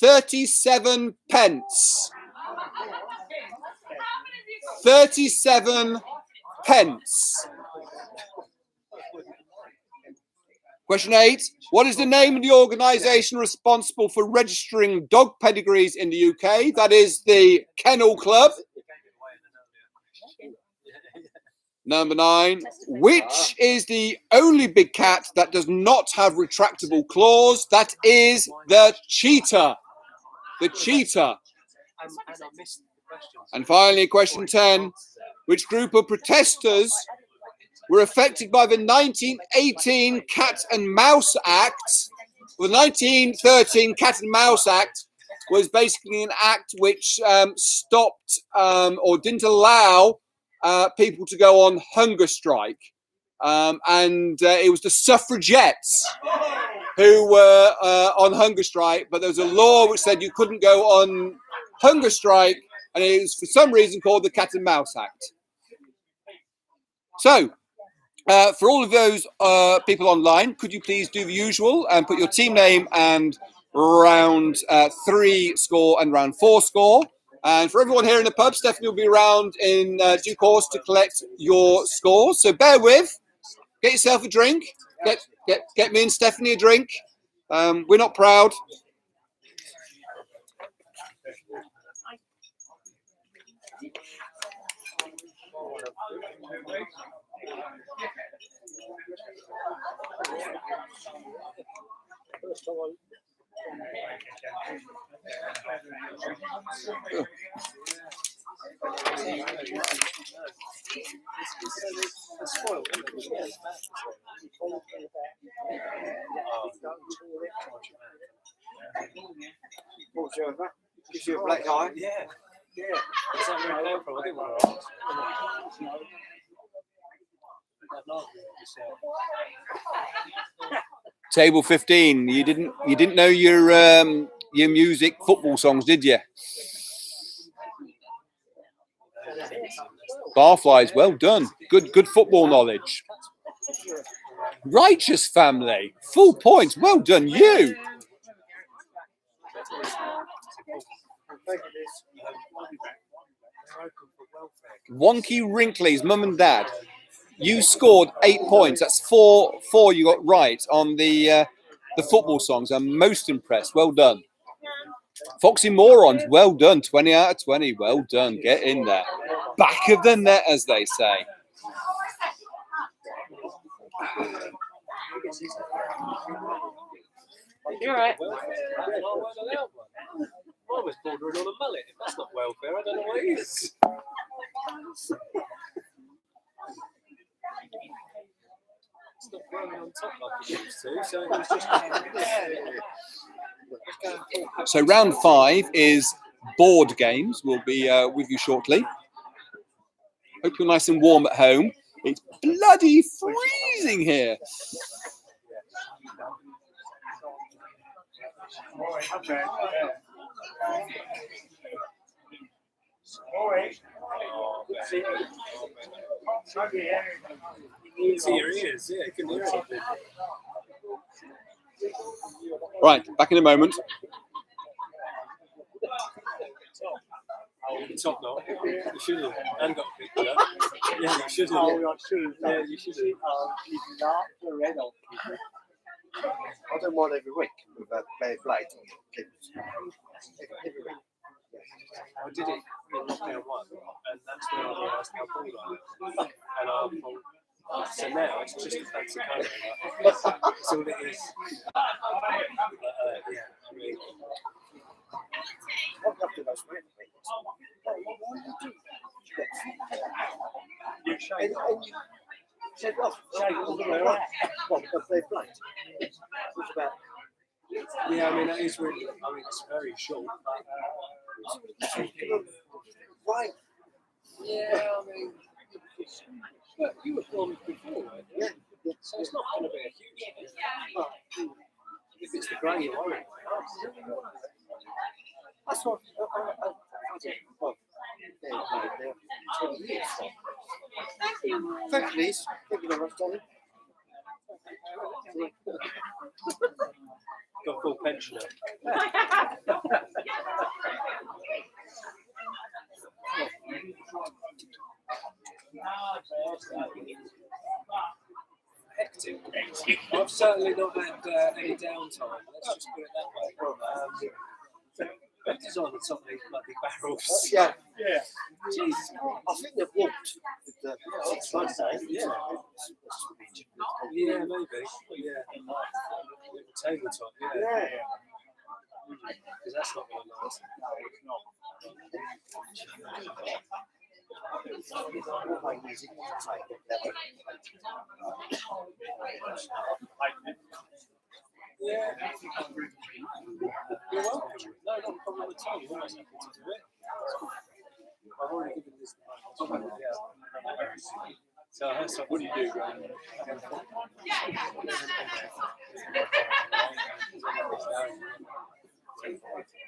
37 pence. 37 pence. Question 8. What is the name of the organisation responsible for registering dog pedigrees in the UK? That is the Kennel Club. Number 9. Which is the only big cat that does not have retractable claws? That is the cheetah. The cheetah. And finally, question 10. Which group of protesters were affected by the 1918 Cat and Mouse Act? The 1913 Cat and Mouse Act was basically an act which stopped or didn't allow people to go on hunger strike. And it was the suffragettes who were on hunger strike, but there was a law which said you couldn't go on hunger strike, and it was for some reason called the Cat and Mouse Act. So, for all of those people online, could you please do the usual and put your team name and round 3 score and round 4 score? And for everyone here in the pub, Stephanie will be around in due course to collect your scores. So bear with. Get yourself a drink. Get me and Stephanie a drink. We're not proud. Gives you a black eye. Yeah. Yeah. Is that where it came from? I didn't want to ask. Table 15. You didn't know your music football songs, did you? Barflies, well done. Good football knowledge. Righteous family, full points. Well done, you. Wonky Wrinkly's mum and dad. You scored 8 points. That's four you got right on the football songs. I'm most impressed. Well done. Foxy Morons, well done. 20 out of 20. Well done. Get in there. Back of the net, as they say. You're right. almost bordering on a mullet. If that's not welfare, I don't know what is. It's not growing on top like it used to, so it's just. So round 5 is board games. We'll be with you shortly. Hope you're nice and warm at home. It's bloody freezing here. See your ears, yeah, you can hear something. Right, back in a moment. Top knot. You should have. And got a picture. Yeah, you should have. Oh, I should have. Yeah, you should have. He's not the red old. I don't mind every week with a bare blade. Every week. I did it in lockdown 1, and that's when I realised how cool I was. And I thought, so now it's just a fancy colour. That's all it is. Yeah, I mean. I'd love to those red blades. What do you do? You shave And you shave off. Shave all the way around. What, a bare blade? It's about. Yeah, I mean, that is really, I mean, it's very short. Right. Yeah, I mean, but you were born before, weren't you? Yeah. So it's not going to be a huge thing. If it's the grey or orange. That's what well, they're 20 years. Thank you, Liz. Thank you very much, darling. Got full pensioner. Hectic. I've certainly not had any downtime. Let's just put it that way. It's on the top of these bloody barrels. Yeah. Yeah. Jesus. I think they've walked with the 6 months, eh? Yeah. Yeah, maybe. Yeah. Little tabletop, yeah. Because that's not going to last. Yeah. You're welcome. No, not a problem at all. You're always happy to do it. I've already given this. So that's what do you do?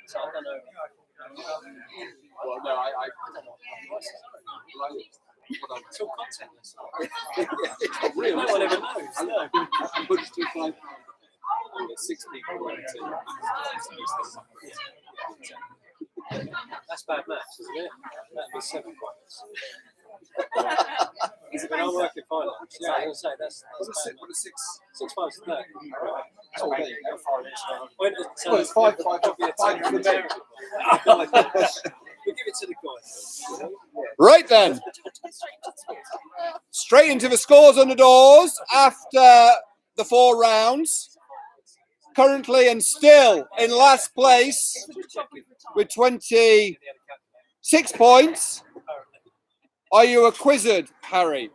So I don't know. Well, no, I don't know. It's all contactless. it's not real. No one ever knows. No. I pushed to 5 6 people went That's bad maths, isn't it? That'd be 7 points. But I work in finance. Yeah, I was going to say that's bad what a 6? 6 5 is 30. Oh, there you go. Well, it's 5 for the We'll give it to the guy. Right then. Straight into the scores on the doors after the 4 rounds. Currently and still in last place with 26 points. Are you a quizzard, Harry?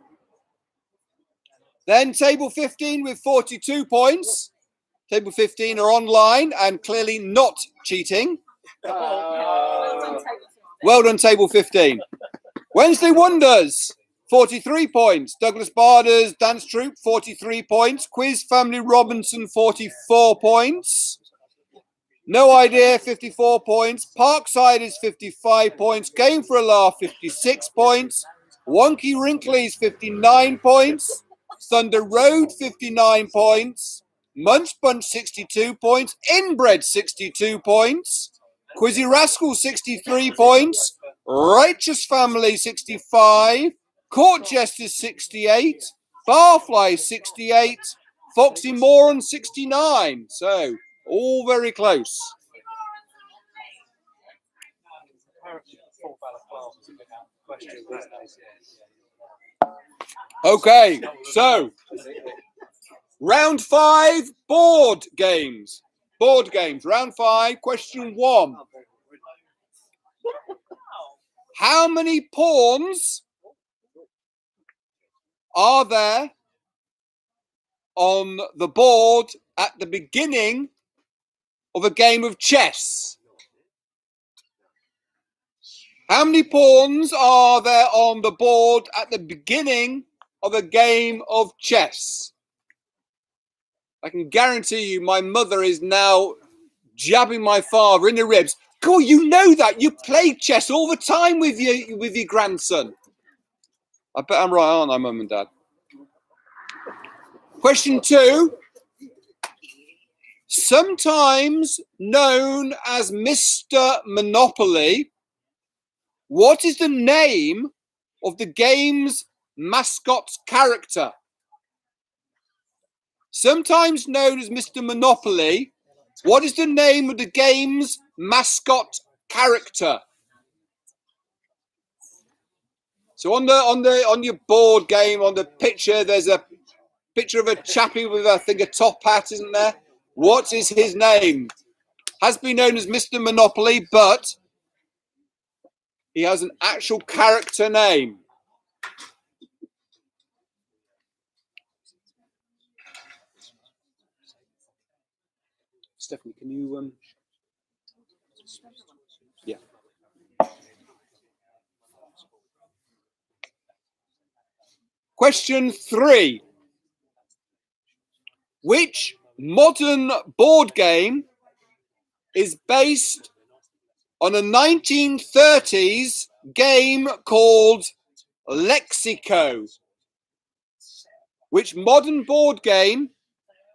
Then table 15 with 42 points. Table 15 are online and clearly not cheating. Well done, table 15. Wednesday Wonders, 43 points. Douglas Bader's Dance Troupe, 43 points. Quiz Family Robinson, 44 points. No Idea, 54 points. Parkside is 55 points. Game for a Laugh, 56 points. Wonky Wrinklies, 59 points. Thunder Road, 59 points. Munch Bunch, 62 points. Inbred, 62 points. Quizzy Rascal, 63 points. Righteous Family, 65. Court Jesters, 68. Barfly, 68. Foxy Moron, 69. So, all very close. Okay, so round 5, board games. Board games. Round 5, question 1. How many pawns are there on the board at the beginning of a game of chess? How many pawns are there on the board at the beginning of a game of chess? I can guarantee you my mother is now jabbing my father in the ribs. God, you know that. You play chess all the time with your grandson. I bet I'm right, aren't I, Mum and Dad? Question 2. Sometimes known as Mr. Monopoly, what is the name of the game's mascot's character? Sometimes known as Mr. Monopoly, what is the name of the game's mascot character? So on your board game, on the picture, there's a picture of a chappie with, I think, a top hat, isn't there? What is his name? Has been known as Mr. Monopoly, but he has an actual character name. Stephanie, can you yeah. Question 3. Which modern board game is based on a 1930s game called Lexico? Which modern board game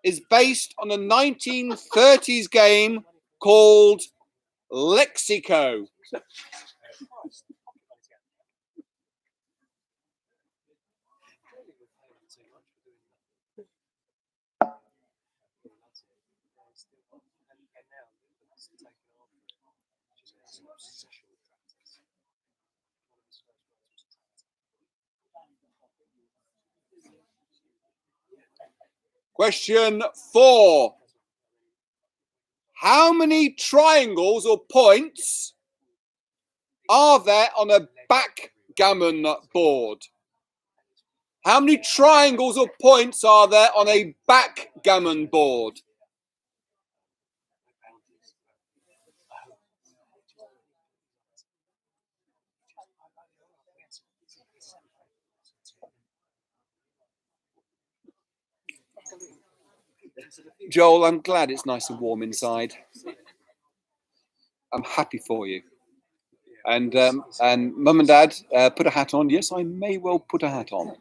is based on a 1930s game called Lexico? Question 4. How many triangles or points are there on a backgammon board? How many triangles or points are there on a backgammon board? Joel, I'm glad it's nice and warm inside. I'm happy for you. And Mum and Dad, put a hat on. Yes, I may well put a hat on.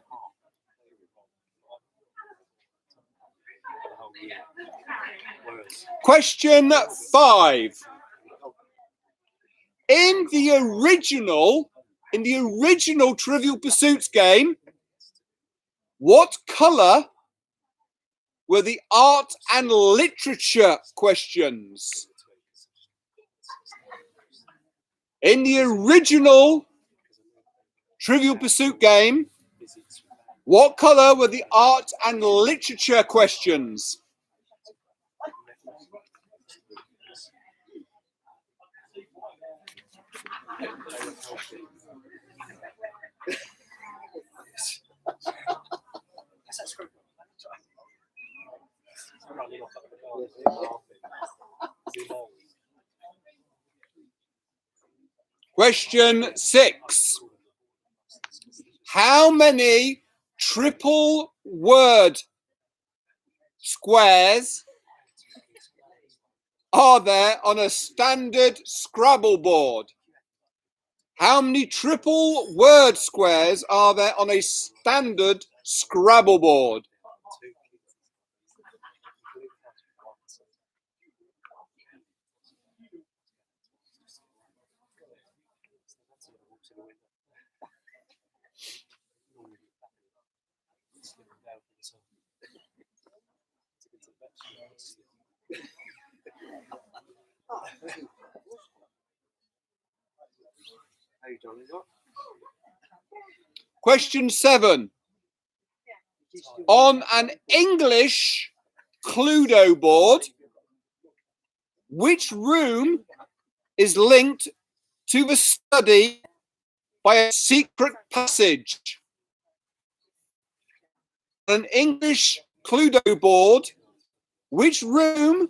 Question 5. In the original Trivial Pursuit game, what colour were the art and literature questions? In the original Trivial Pursuit game, what colour were the art and literature questions? Question 6. How many triple word squares are there on a standard Scrabble board? How many triple word squares are there on a standard Scrabble board? Question 7. On an English Cluedo board, which room is linked to the study by a secret passage. An English Cluedo board, which room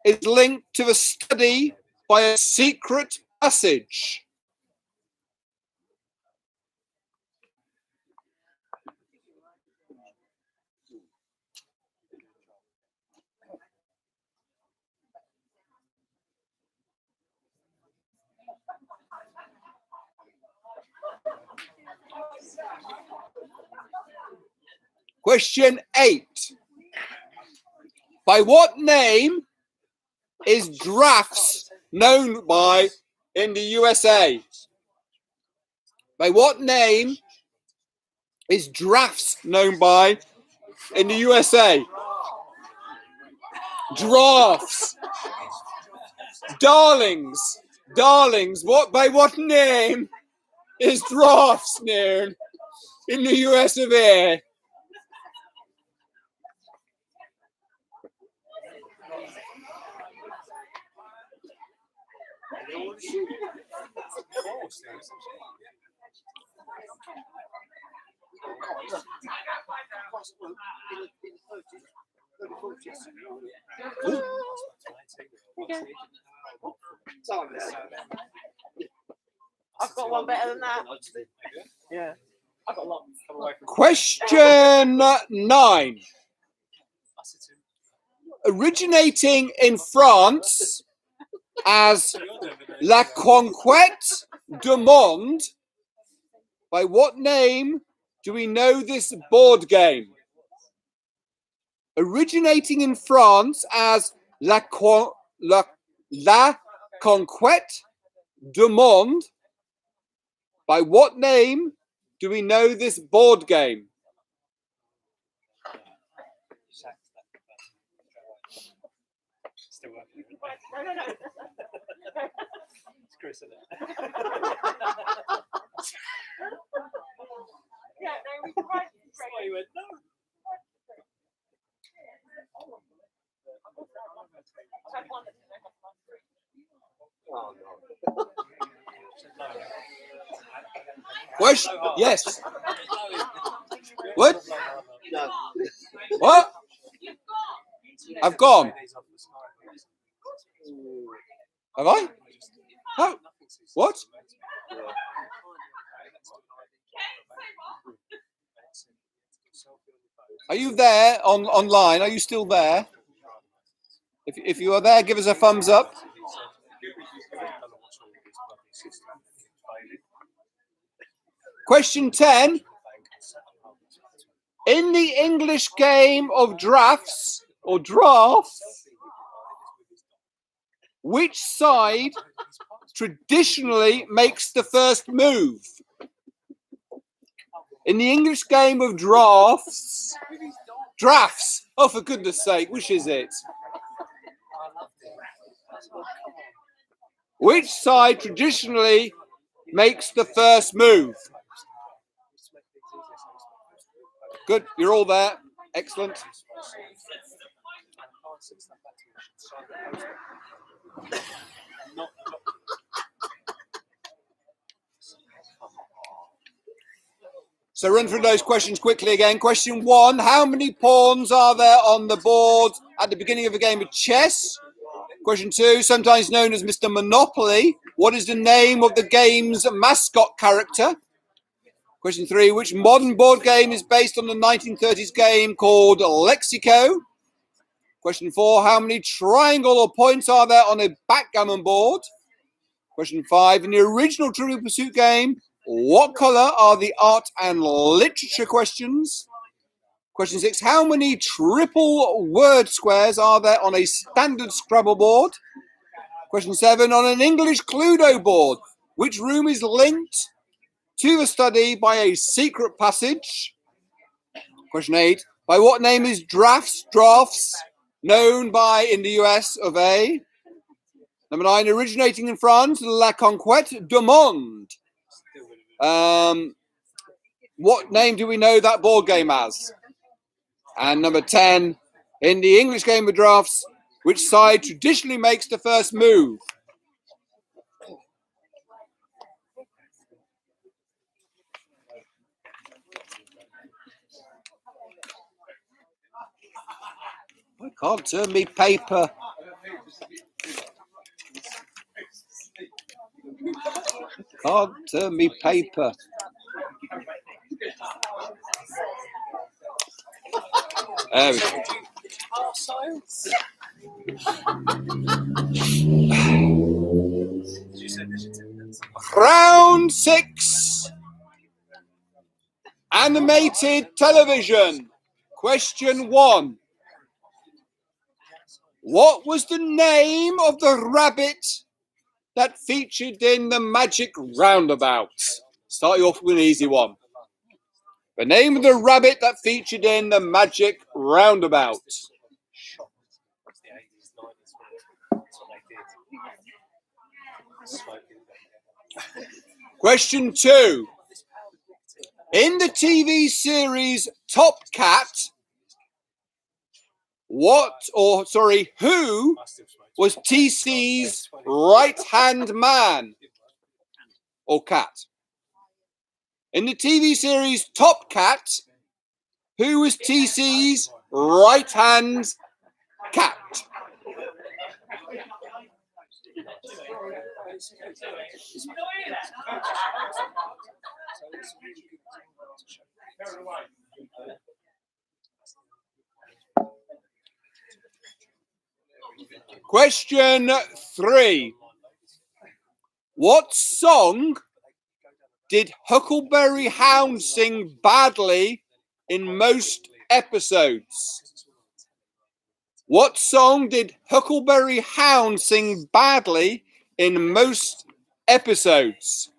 is linked to the study by a secret passage? Question 8. By what name is drafts known by in the USA? By what name is drafts known by in the USA? Drafts. Darlings. Darlings. What? By what name is drafts known in the US of A? I've got one better than that. Yeah. I've got a lot. Question 9. Originating in France as La Conquête du Monde, by what name do we know this board game? Originating in France as La Conquête du Monde, by what name do we know this board game? Still working. No. It's Chris, isn't it? Yeah, no, we can write it That's why you went, no. I've had one that's never had three. Oh, no. Question? Yes. What? No. What? I've gone. Have I? Oh. What? Are you there online? Are you still there? If you are there, give us a thumbs up. Question 10. In the English game of drafts or drafts, which side traditionally makes the first move? In the English game of drafts, oh for goodness sake, which is it? Which side traditionally makes the first move? Good, you're all there. Excellent. So run through those questions quickly again. Question 1, how many pawns are there on the board at the beginning of a game of chess? Question 2, sometimes known as Mr. Monopoly, what is the name of the game's mascot character? Question 3, which modern board game is based on the 1930s game called Lexico? Question 4, how many triangle or points are there on a backgammon board? Question 5, in the original Trivial Pursuit game, what colour are the art and literature questions? Question 6, how many triple word squares are there on a standard Scrabble board? Question 7, on an English Cluedo board, which room is linked to the study by a secret passage? Question 8, by what name is drafts known by in the US of A? Number 9, originating in France, La Conquête du Monde. What name do we know that board game as? And number 10, in the English game of drafts, which side traditionally makes the first move? I can't turn me paper. Can't turn me paper. There we go. Round 6. Animated television. Question 1. What was the name of the rabbit that featured in the Magic Roundabout? Start you off with an easy one. The name of the rabbit that featured in the Magic Roundabout. Question 2. In the TV series Top Cat, who was TC's right-hand man or cat? In the TV series Top Cat, who was TC's right-hand cat? Question 3. What song did Huckleberry Hound sing badly in most episodes? What song did Huckleberry Hound sing badly in most episodes?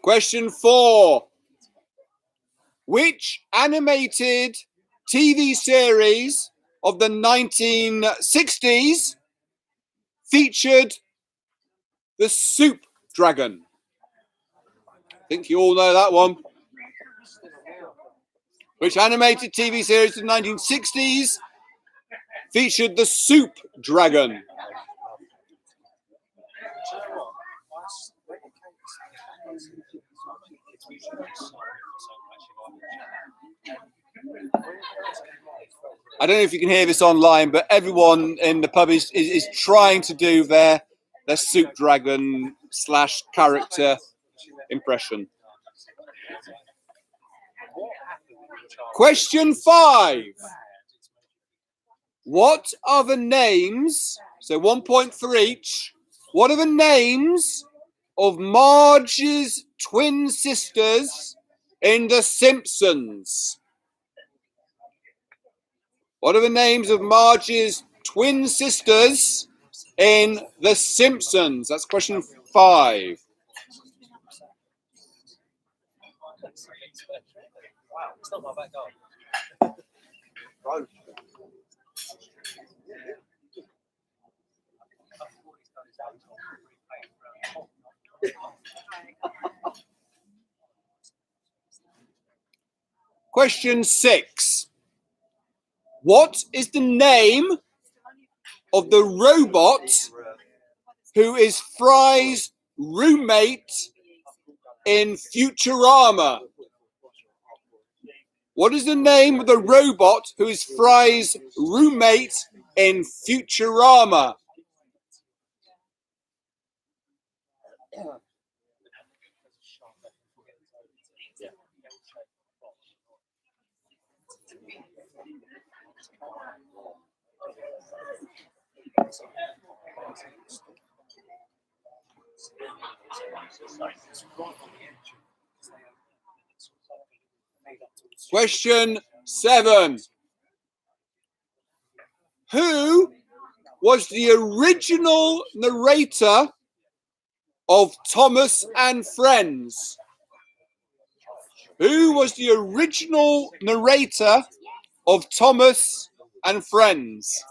Question 4. Which animated TV series of the 1960s featured the Soup Dragon? I think you all know that one. Which animated TV series of the 1960s featured the Soup Dragon? I don't know if you can hear this online, but everyone in the pub is trying to do their Soup Dragon / character impression. Question 5. What are the names, so 1 point for each, what are the names of Marge's twin sisters in The Simpsons? What are the names of Marge's twin sisters in The Simpsons? That's question 5. It's not my backyard. Question 6. What is the name of the robot who is Fry's roommate in Futurama? What is the name of the robot who is Fry's roommate in Futurama? Question 7. Who was the original narrator of Thomas and Friends? Who was the original narrator of Thomas and Friends?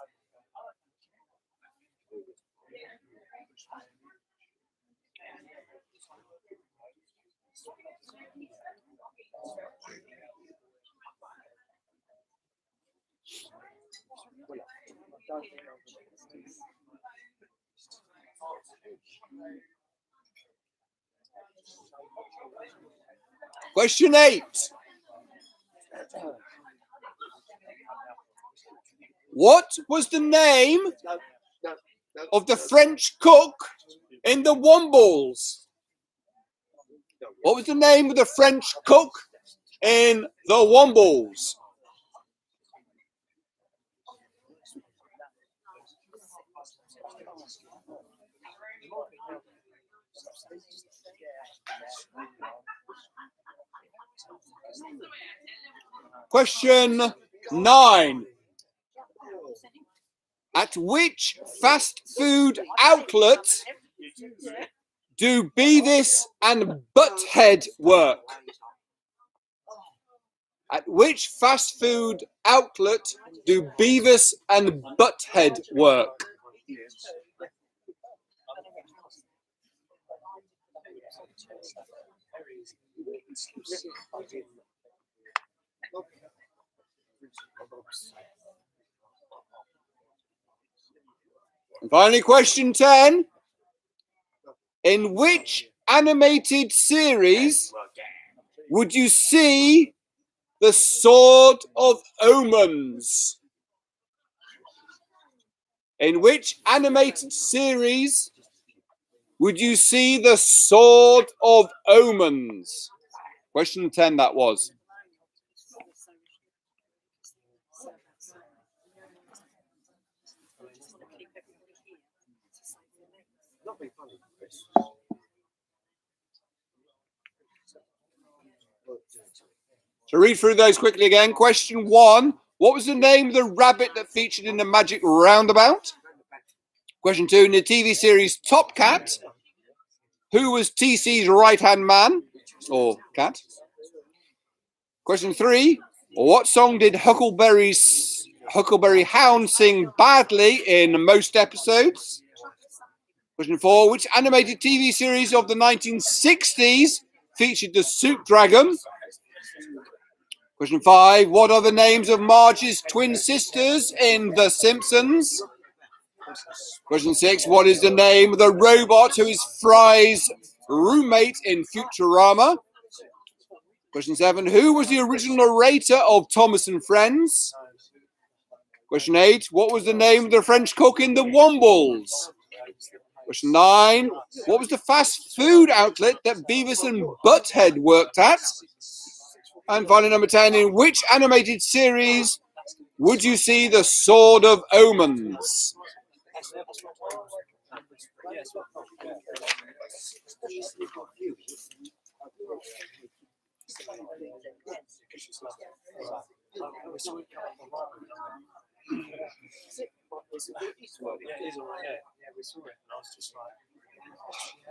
Question 8. What was the name No, no, no. of the French cook in the Wombles? What was the name of the French cook in the Wombles? Question 9. At which fast food outlet do Beavis and Butthead work? At which fast food outlet do Beavis and Butthead work? And finally, question 10. In which animated series would you see the Sword of Omens? In which animated series would you see the Sword of Omens? Question 10 that was. Not very funny, Chris. So read through those quickly again. Question 1. What was the name of the rabbit that featured in the Magic Roundabout? Question 2. In the TV series Top Cat, who was TC's right-hand man or cat? Question 3. What song did Huckleberry Hound sing badly in most episodes? Question 4. Which animated TV series of the 1960s featured the Soup Dragon? Question 5. What are the names of Marge's twin sisters in The Simpsons? Question 6. What is the name of the robot who is Fry's roommate in Futurama? Question 7. Who was the original narrator of Thomas and Friends? Question 8. What was the name of the French cook in The Wombles? Question 9. What was the fast food outlet that Beavis and Butthead worked at? And finally, number 10. In which animated series would you see the Sword of Omens? Yeah, it is all right. Yeah, we saw it, and I was just like,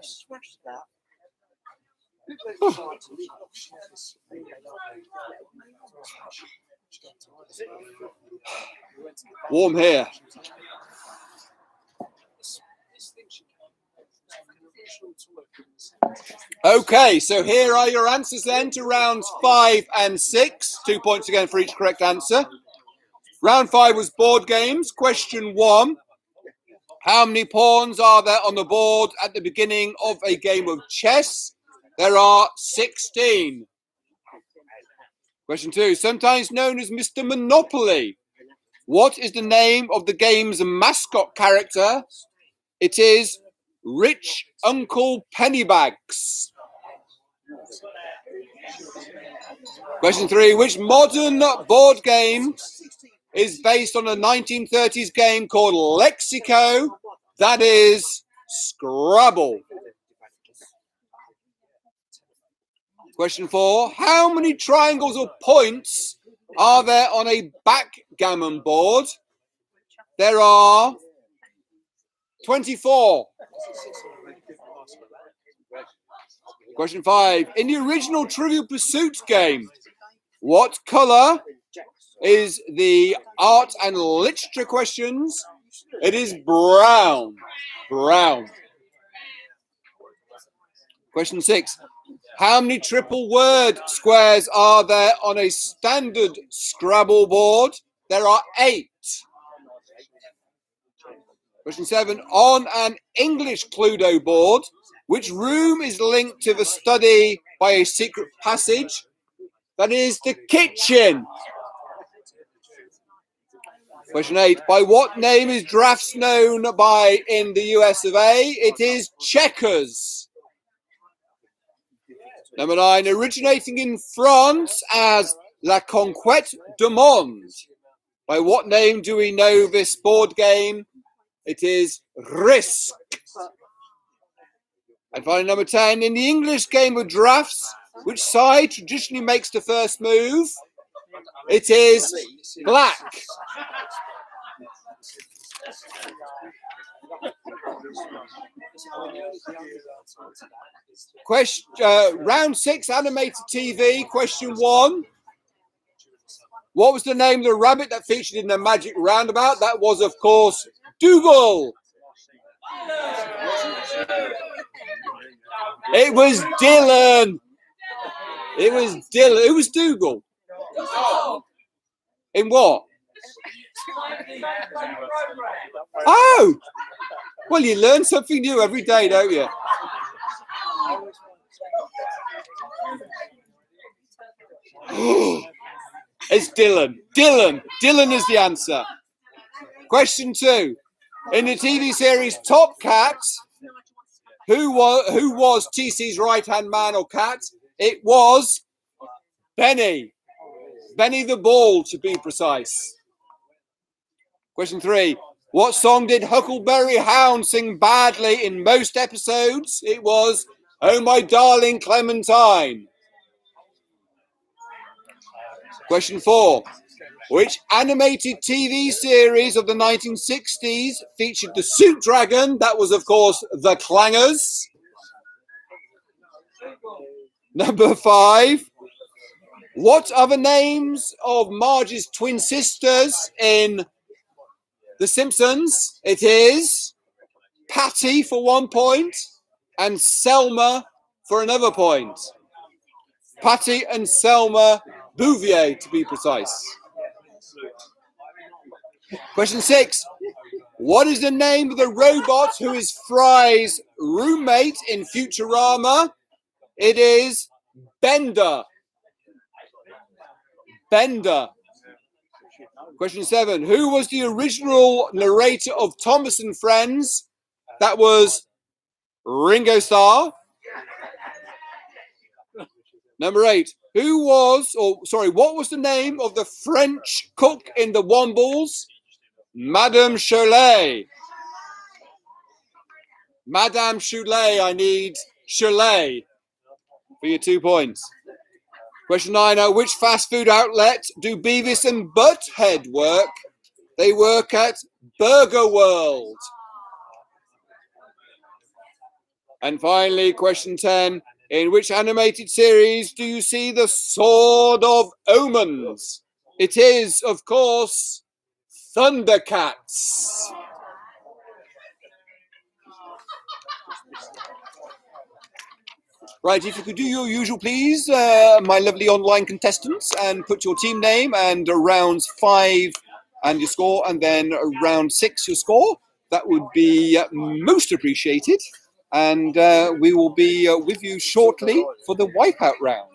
Smash that. Warm here. Okay, so here are your answers then to rounds 5 and 6. 2 points again for each correct answer. Round 5 was board games. Question 1. How many pawns are there on the board at the beginning of a game of chess? There are 16. Question 2. Sometimes known as Mr. Monopoly. What is the name of the game's mascot character? It is Rich Uncle Pennybags. Question 3. Which modern board game is based on a 1930s game called Lexico? That is Scrabble. Question 4. How many triangles or points are there on a backgammon board? There are 24. Question 5. In the original Trivial Pursuit game, what colour is the art and literature questions? It is brown. Brown. Question 6. How many triple word squares are there on a standard Scrabble board? There are 8. Question 7. On an English Cluedo board, which room is linked to the study by a secret passage? That is the kitchen. Question 8. By what name is drafts known by in the US of A? It is checkers. Number 9. Originating in France as La Conquête du Monde. By what name do we know this board game? It is Risk. And finally, number 10. In the English game of drafts, which side traditionally makes the first move? It is black. Question, round 6, animated TV. Question 1. What was the name of the rabbit that featured in the Magic Roundabout? That was, of course, Dougal. It was Dylan. It was Dylan. It was Dougal. In what? Oh! Well, you learn something new every day, don't you? It's Dylan. Dylan is the answer. Question 2. In the TV series Top Cat, who was TC's right-hand man or cat? It was Benny. Benny the Ball, to be precise. Question 3. What song did Huckleberry Hound sing badly in most episodes? It was Oh My Darling Clementine. Question 4. Which animated TV series of the 1960s featured the Soup Dragon? That was, of course, The Clangers. Number 5. What are the names of Marge's twin sisters in The Simpsons? It is Patty for 1 point and Selma for another point. Patty and Selma Bouvier, to be precise. Question 6. What is the name of the robot who is Fry's roommate in Futurama? It is Bender. Bender. Question 7. Who was the original narrator of Thomas and Friends? That was Ringo Starr. Number 8. What was the name of the French cook in the Wombles? Madame Cholet. Madame Cholet, I need Cholet for your 2 points. Question 9. At which fast food outlet do Beavis and Butthead work? They work at Burger World. And finally, question 10. In which animated series do you see the Sword of Omens? It is, of course, Thundercats. Right, if you could do your usual, please, my lovely online contestants, and put your team name and rounds 5 and your score, and then round 6 your score. That would be most appreciated. And we will be with you shortly for the wipeout round.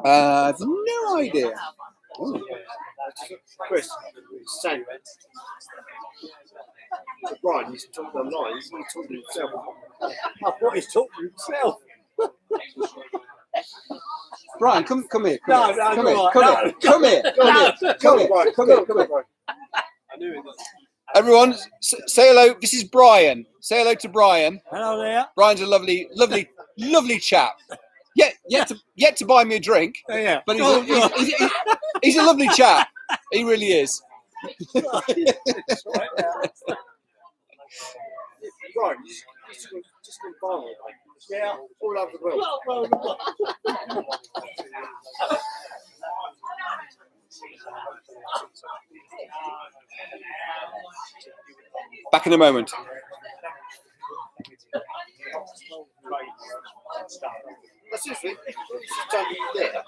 I have no idea. Oh. Chris, Sam. Brian, he's talking online. He's not talking to himself. I thought he's talking to himself. Brian, come here. Come here. Everyone, say hello. This is Brian. Say hello to Brian. Hello there. Brian's a lovely chap. Yet to buy me a drink. Yeah. But he's a lovely chap. He really is. Brian, just gone viral. Yeah, all over the world. Back in a moment. Seriously, this is done there.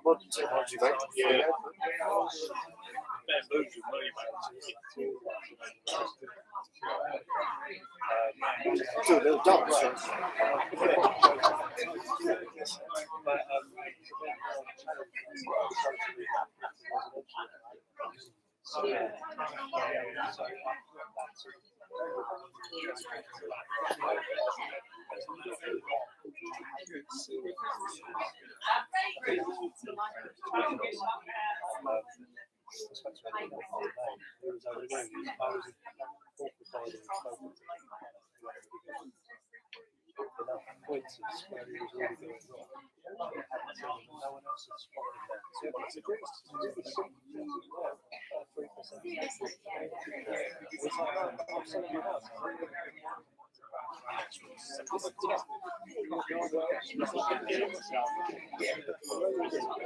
What technology, mate? Yeah. Do a little dance.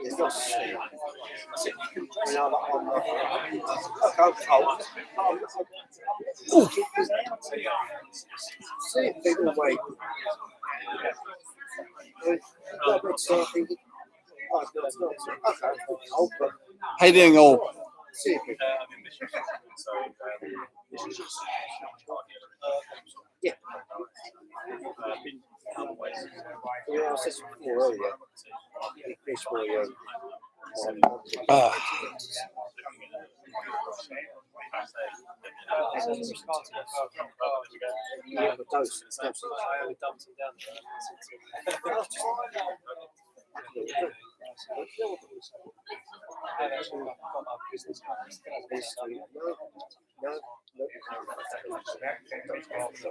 It's not steep. See if people wait. How you doing all? See if people. Yeah. Yeah, I said before earlier. It's more, the dose.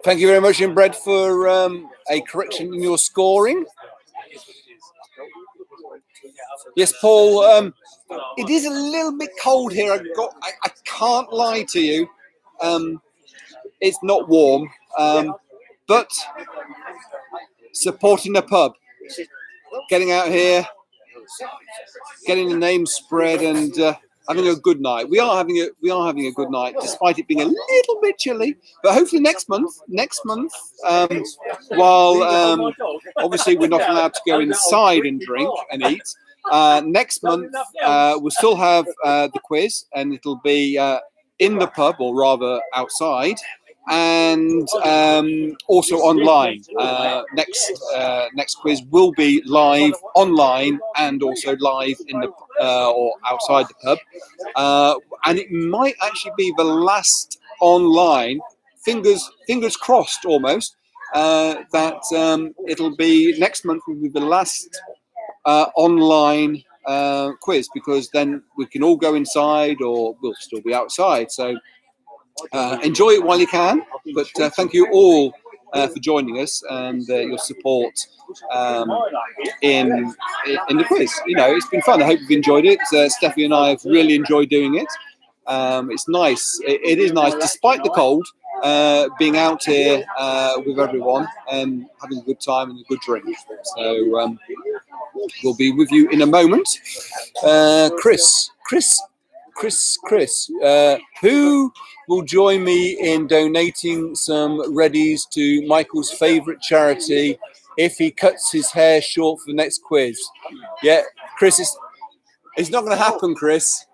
Thank you very much, Inbred, for a correction in your scoring. Yes, Paul. It is a little bit cold here. I can't lie to you. It's not warm, but supporting the pub, getting out here, getting the name spread, and having a good night. We are having a good night, despite it being a little bit chilly. But hopefully next month, while obviously we're not allowed to go inside and drink and eat. Next month we'll still have the quiz, and it'll be in the pub, or rather outside, and also online. Next quiz will be live online and also live in the or outside the pub, and it might actually be the last online. Fingers crossed, almost. That it'll be next month will be the last online quiz, because then we can all go inside, or we'll still be outside. So enjoy it while you can. But thank you all for joining us and your support in the quiz. You know, it's been fun. I hope you've enjoyed it. Steffi and I have really enjoyed doing it. It's nice. It is nice, despite the cold, being out here with everyone and having a good time and a good drink. So we'll be with you in a moment. Chris, who will join me in donating some Reddies to Michael's favourite charity if he cuts his hair short for the next quiz? Yeah, Chris, it's not going to happen, Chris.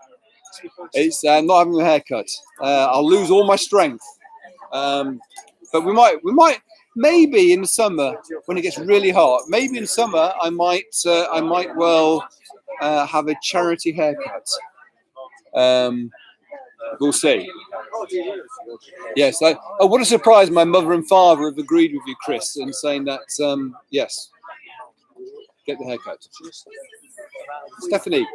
It's not having a haircut. I'll lose all my strength. But we might, maybe in the summer when it gets really hot. Maybe in summer I might well have a charity haircut. We'll see. Yes. Oh, what a surprise! My mother and father have agreed with you, Chris, in saying that. Yes. Get the haircut. Stephanie,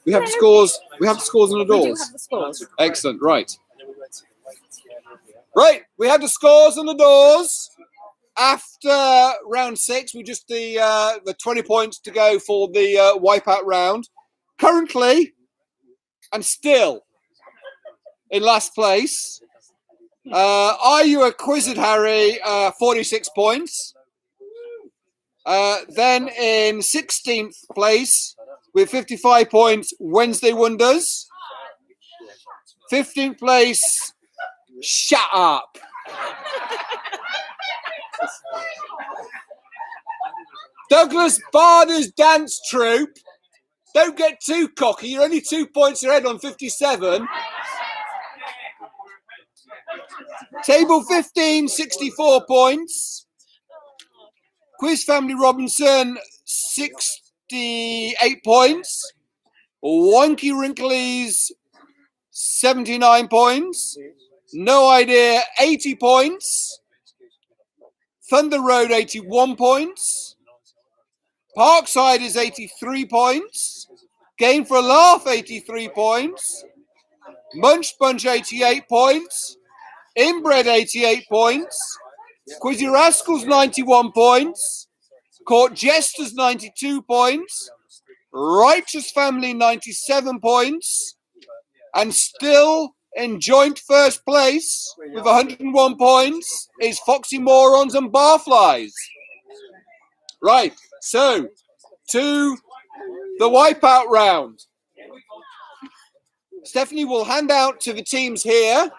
we have the scores. We have the scores on the doors. We do have the scores. Excellent. Right. Right. We have the scores on the doors. After round 6, we just the 20 points to go for the wipeout round. Currently, and still in last place. Are you a Quizzed Harry? 46 points. Then in 16th place with 55 points, Wednesday Wonders. 15th place, Shut up. Douglas Bader's dance troupe. Don't get too cocky. You're only 2 points ahead on 57. Table 15, 64 points. Quiz Family Robinson, 68 points. Wonky Wrinklies, 79 points. No Idea, 80 points. Thunder Road, 81 points. Parkside is 83 points. Game for a Laugh, 83 points. Munch Bunch, 88 points. Inbred, 88 points. Quizzy Rascals, 91 points. Court Jesters, 92 points. Righteous Family, 97 points. And still in joint first place with 101 points is Foxy Morons and Barflies. Right, so to the wipeout round. Stephanie will hand out to the teams here,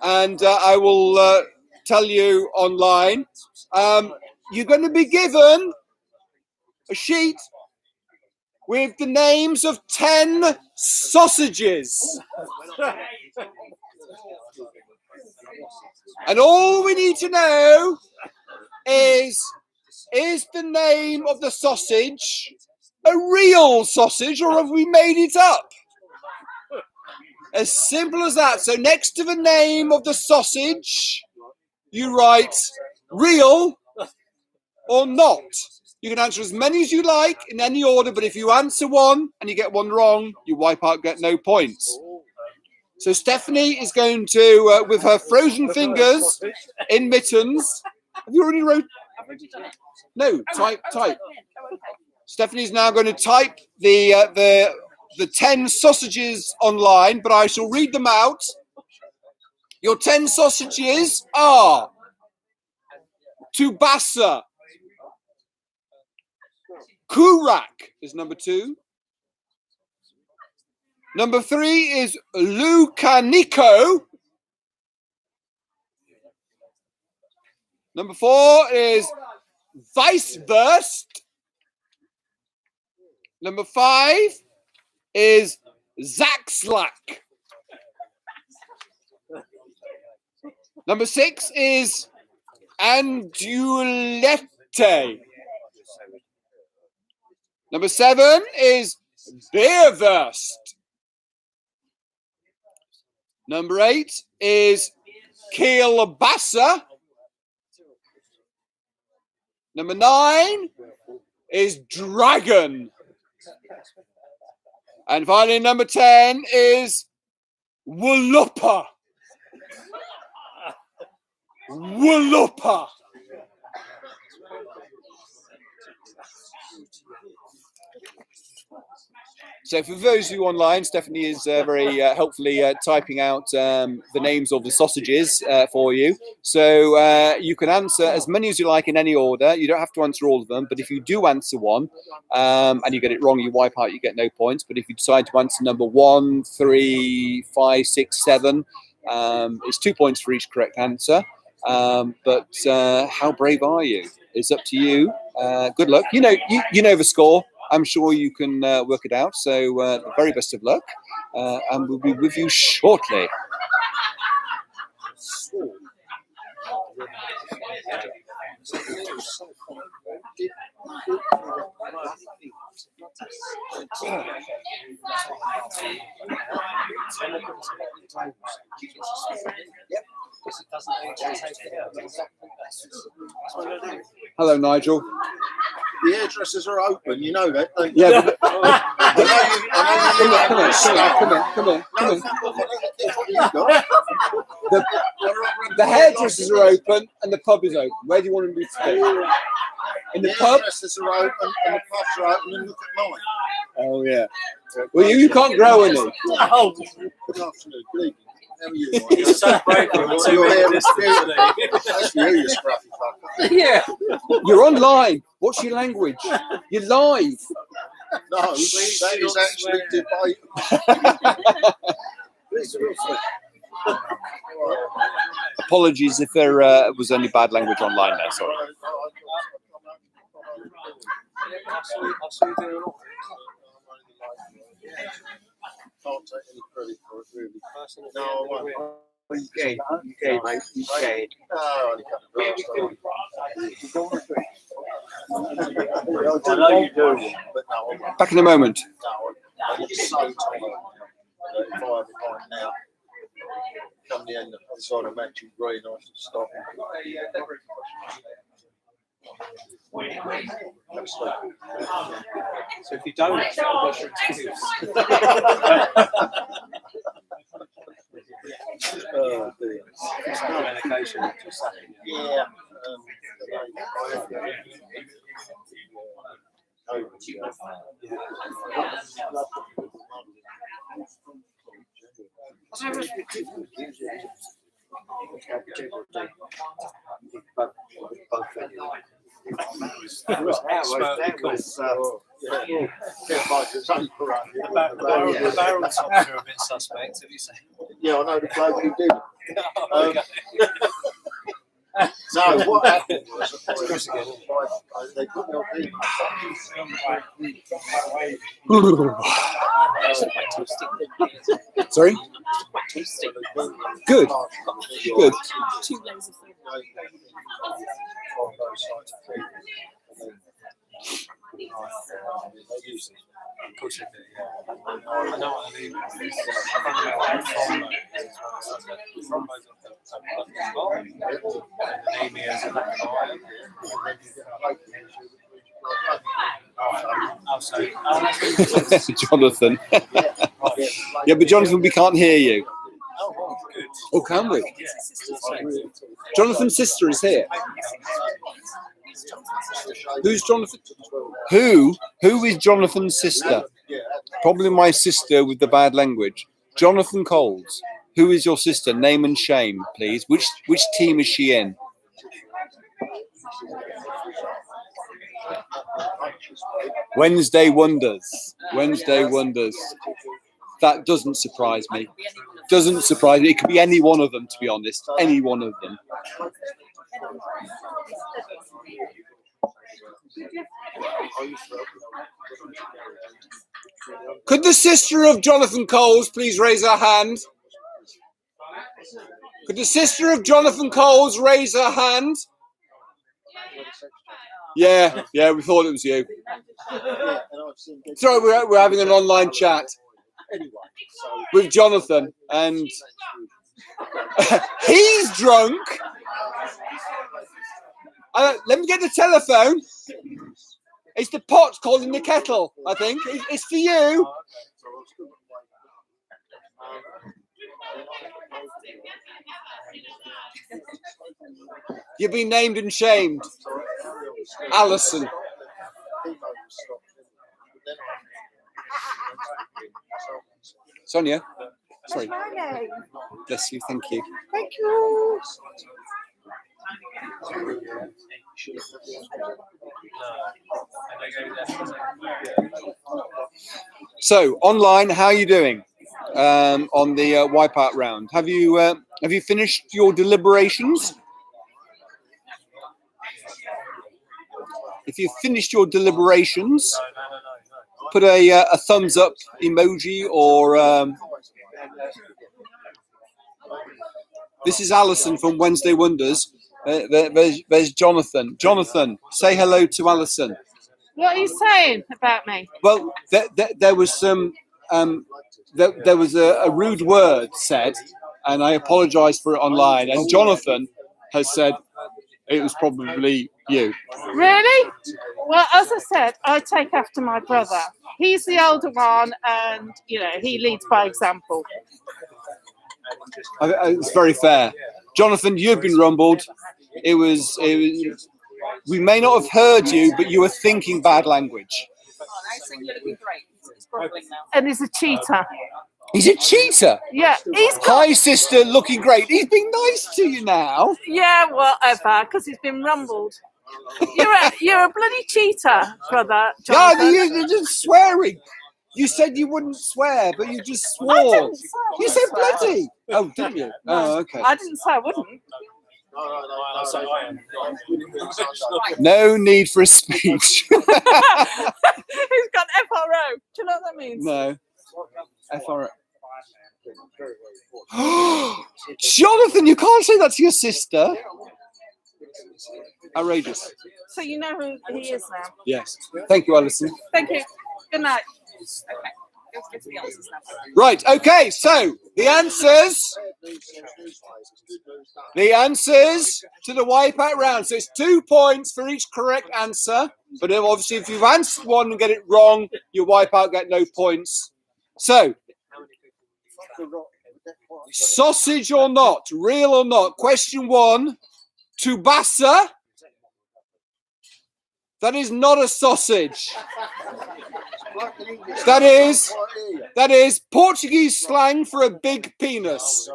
and I will tell you online. You're going to be given a sheet with the names of 10 sausages. And all we need to know is the name of the sausage a real sausage, or have we made it up? As simple as that. So next to the name of the sausage, you write real or not. You can answer as many as you like in any order, but if you answer one and you get one wrong, you wipe out, get no points. So Stephanie is going to, with her frozen fingers in mittens. Have you already wrote? I've already done it. No, type. Oh, okay. Stephanie's now going to type the 10 sausages online, but I shall read them out. Your 10 sausages are Tubasa. Kurak is number 2. Number 3 is Lucaniko. Number 4 is Weissburst. Number 5 is Zaxlack. Number 6 is Andulette. Number 7 is Beerwurst. Number 8 is Kielbasa. Number 9 is Dragon. And finally, number 10 is Wulupa. Wulupa. So for those who are online, Stephanie is very helpfully typing out the names of the sausages for you. So you can answer as many as you like in any order. You don't have to answer all of them. But if you do answer one and you get it wrong, you wipe out, you get no points. But if you decide to answer number 1, 3, 5, 6, 7, it's 2 points for each correct answer. But how brave are you? It's up to you. Good luck. You know the score. I'm sure you can work it out. So the very best of luck, and we'll be with you shortly. Hello, Nigel. The hairdressers are open, you know that, don't you? Yeah. But, come on. The hairdressers are open and the pub is open. Where do you want them to be? In the pub? Hairdressers are open and the pubs are open, and look at mine. Oh, yeah. Well, you can't grow any. Oh, good afternoon, good evening. How are you? He's so brave for him. Your hair is beautiful. That's you, you scruffy fucker. Yeah. You're online. What's your language? You're live. No, that is actually debate. Please, apologies if there was any bad language online there. Sorry. I saw you doing a lot. Can't take any credit for it, really. Personally, No, I won't. UK, mate, UK. Oh, only a couple of I know you do. but no, I'm not. Back in a moment. I'm so tired that if I have a pint now, come the end of the side of match, it's very nice to stop. So if you don't, what's your excuse? Oh, dear. It's not medication, just saying. Yeah. That was The barrel tops are a bit suspect, have you seen? Yeah, I know the bloke who did it. Oh, okay. So what happened was Chris again. they put me on Sorry. Good. Good. Of course you do, yeah. I know what I mean. I've only had thrombosis as well. Thrombosis and anemia is a lack of iron. Oh, sorry. Oh, that's Jonathan. Yeah, but Jonathan, we can't hear you. good. Oh, can we? Yeah. Jonathan's sister is here. Who's Jonathan? Who is Jonathan's sister? Probably my sister with the bad language. Jonathan Coles. Who is your sister? Name and shame, please. Which team is she in? Wednesday Wonders. Wednesday Wonders. That doesn't surprise me. Doesn't surprise me. It could be any one of them, to be honest. Any one of them. Could the sister of Jonathan Coles please raise her hand? Could the sister of Jonathan Coles raise her hand? Yeah, we thought it was you. Sorry, we're having an online chat with Jonathan, and he's drunk. Let me get the telephone. It's the pot calling the kettle, I think. It's for you. You've been named and shamed. Alison. Sonia. Sorry. Bless you. Thank you. Thank you. So online, how are you doing on the wipeout round? Have you finished your deliberations? If you've finished your deliberations, put a thumbs up emoji or. This is Alison from Wednesday Wonders. There's Jonathan. Jonathan, say hello to Alison. What are you saying about me? Well, there was some. There was a rude word said, and I apologise for it online. And Jonathan has said it was probably you. Really? Well, as I said, I take after my brother. He's the older one, and he leads by example. It's very fair. Jonathan, you've been rumbled. It was. We may not have heard you, but you were thinking bad language. And he's a cheater. He's a cheater. Yeah, he's got. Hi, sister, looking great. He's being nice to you now. Yeah, whatever, because he's been rumbled. You're a bloody cheater, brother. Yeah, Jonathan. you're just swearing. You said you wouldn't swear, but you just swore. I didn't say I You wouldn't said swear. bloody. Oh, didn't you? Oh, okay. I didn't say I wouldn't. I'll say I am. No need for a speech. Who's got FRO? Do you know what that means? No. FR. Jonathan, you can't say that to your sister. Outrageous. So you know who he is now. Yes. Thank you, Alison. Thank you. Good night. Right. Okay. So the answers to the wipeout round. So it's 2 points for each correct answer. But then obviously, if you've answered one and get it wrong, your wipeout get no points. So, sausage or not, real or not? Question 1. Tubasa. That is not a sausage. That is Portuguese slang for a big penis.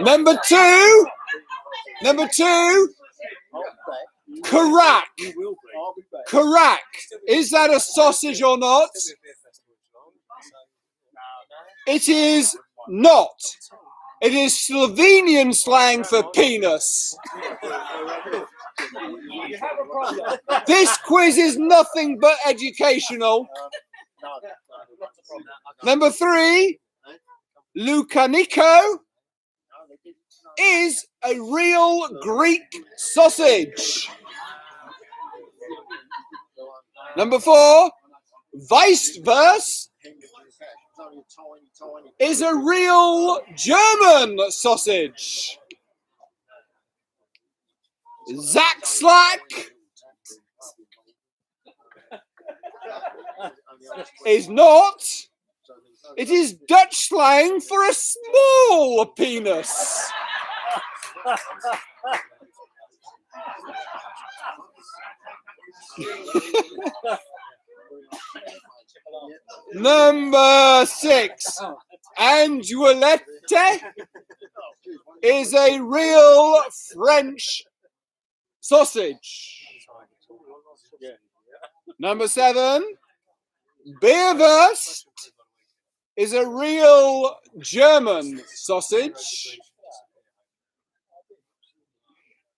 Number two, Karak. Karak. Is that a sausage or not? It is not. It is Slovenian slang for penis. This quiz is nothing but educational. Number 3, Lukaniko is a real Greek sausage. Number 4, Weisswurst is a real German sausage. Zackslack is not. It is Dutch slang for a small penis. Number 6, Anguillette is a real French sausage. Number 7, Bierwurst is a real German sausage.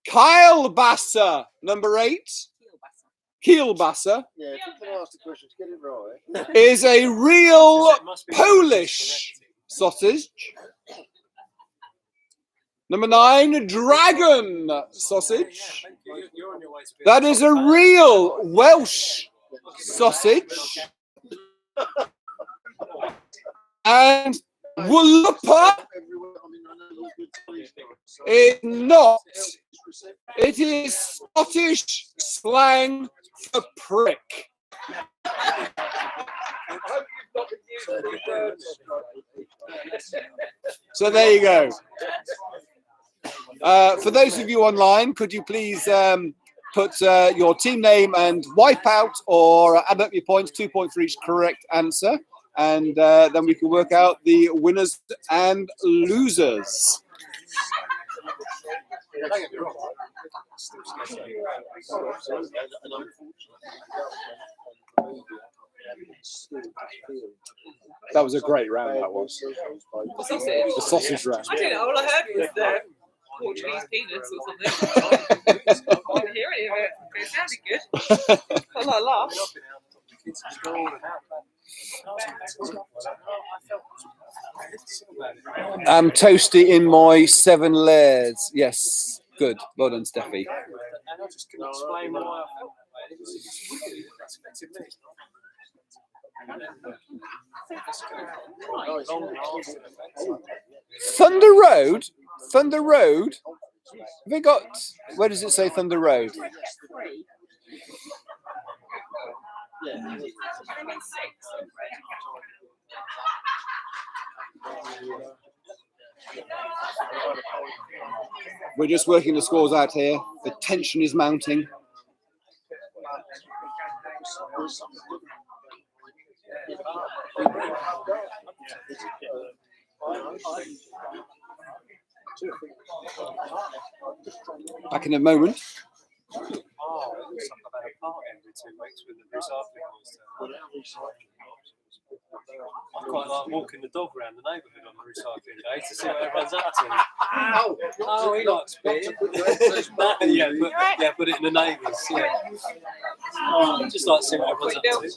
Kielbasa, number 8. Kielbasa Yeah, if you can ask the questions, get it right. is a real Polish sausage. Number 9, dragon sausage. That is a real Welsh sausage. And Wulupa is not. It is Scottish slang for prick. So there you go. For those of you online, could you please put your team name and wipeout or add up your points, 2 points for each correct answer, and then we can work out the winners and losers. That was a great round, that was. The sausage. The sausage round. I didn't know. All I heard was the Portuguese penis or something. I didn't hear any of it. It sounded good. A lot of laughs. I'm toasty in my 7 layers. Yes, good. Well done, Steffi. And I just couldn't explain why I felt that way. It was weird. It affected me. Thunder Road? Thunder Road? Have we got, where does it say Thunder Road? We're just working the scores out here. The tension is mounting. Back in a moment. Oh, it looks like I've had a party every 2 weeks with the result. lovely boys. I quite like walking the dog around the neighbourhood on a recycling day to see what everyone's up to. Oh, he likes beer. Put it in the neighbours. Yeah. Just like seeing what everyone's up to.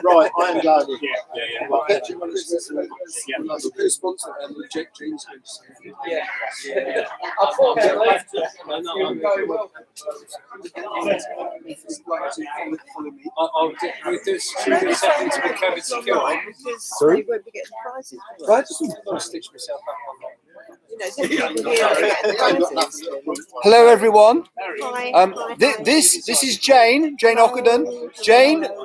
Right, I am going. Yeah. Right, catch you when it's Who sponsored them? Jack Jeans. Yeah. Unfortunately. I'll do a second to be COVID secure. Sorry? They won't be getting prizes. Right, I'll stitch myself up on that. You know, some people here are getting prizes. Hello, everyone. Hi. This is Jane Ockenden.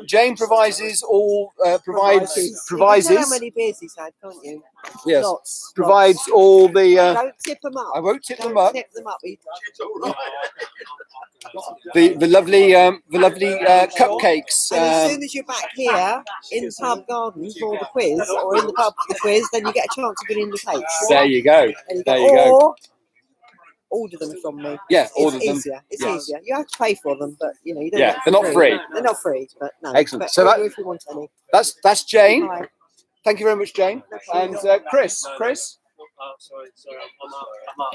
Jane provises all You can tell how provises many beers he's had, can't you? yes Lots. provides all the. Don't tip them up. I won't tip them Don't up. tip them up. The lovely cupcakes. And as soon as you're back here in Pub Garden for the quiz, or in the pub for the quiz, then you get a chance of winning the cakes. There you go. There you go. Or order them from me. Yeah, order It's them. easier. It's Yes. easier. You have to pay for them, but you know you don't. Yeah, get they're not free. They're not free, but no. Excellent. But So that- order if you want any. That's Jane. Hi. Thank you very much, Jane. And Chris. Sorry, I'm up.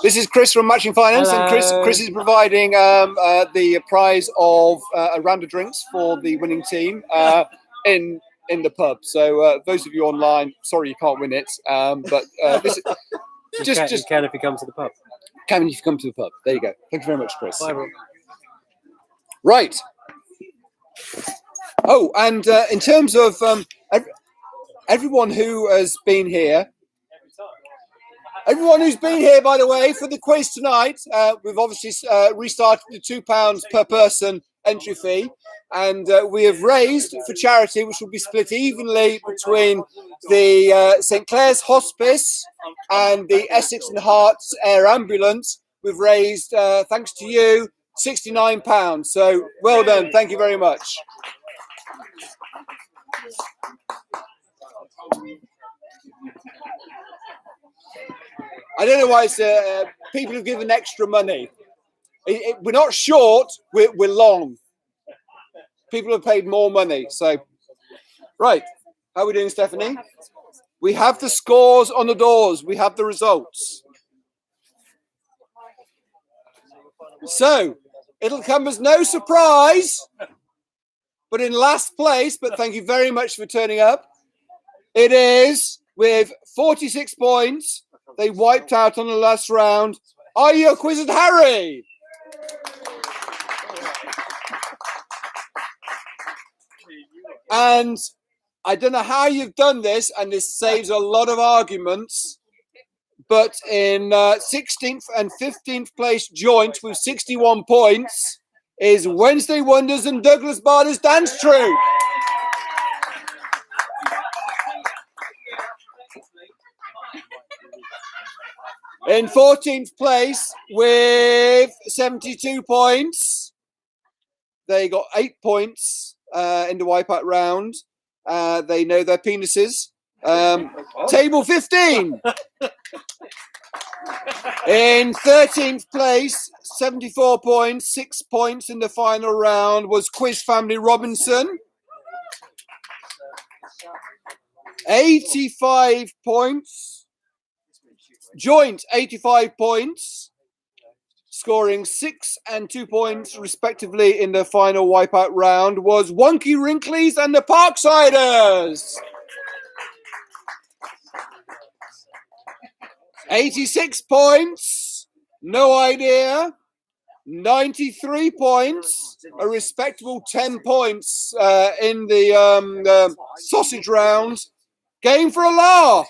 This is Chris from Matching Finance, and Chris is providing the prize of a round of drinks for the winning team in the pub. So those of you online, sorry you can't win it, but this is just can if you come to the pub. can you come to the pub? There you go. Thank you very much, Chris. Bye, Rob. Right. Oh, and in terms of everyone who has been here. Everyone who's been here, by the way, for the quiz tonight, we've obviously restarted the £2 per person entry fee, and we have raised for charity, which will be split evenly between the St Clair's Hospice and the Essex and Herts Air Ambulance. We've raised, thanks to you, £69. So well done. Thank you very much. I don't know why it's, people have given extra money. We're not short, we're long. People have paid more money. So, right. How are we doing, Stephanie? We have the scores on the doors. We have the results. So, it'll come as no surprise, but in last place, but thank you very much for turning up. It is with 46 points. They wiped out on the last round. Are you a Quizzed Harry? And I don't know how you've done this, and this saves a lot of arguments, but in 16th and 15th place joint with 61 points is Wednesday Wonders and Douglas Bader's Dance Troupe. In 14th place with 72 points. They got 8 points in the wipeout round. They know their penises. Table 15. In 13th place, 74 points, 6 points in the final round was Quiz Family Robinson. 85 points. Joint 85 points, scoring 6 and 2 points respectively in the final wipeout round was Wonky Wrinklies and the Parksiders. 86 points, no idea. 93 points, a respectable 10 points in the sausage round. Game for a laugh.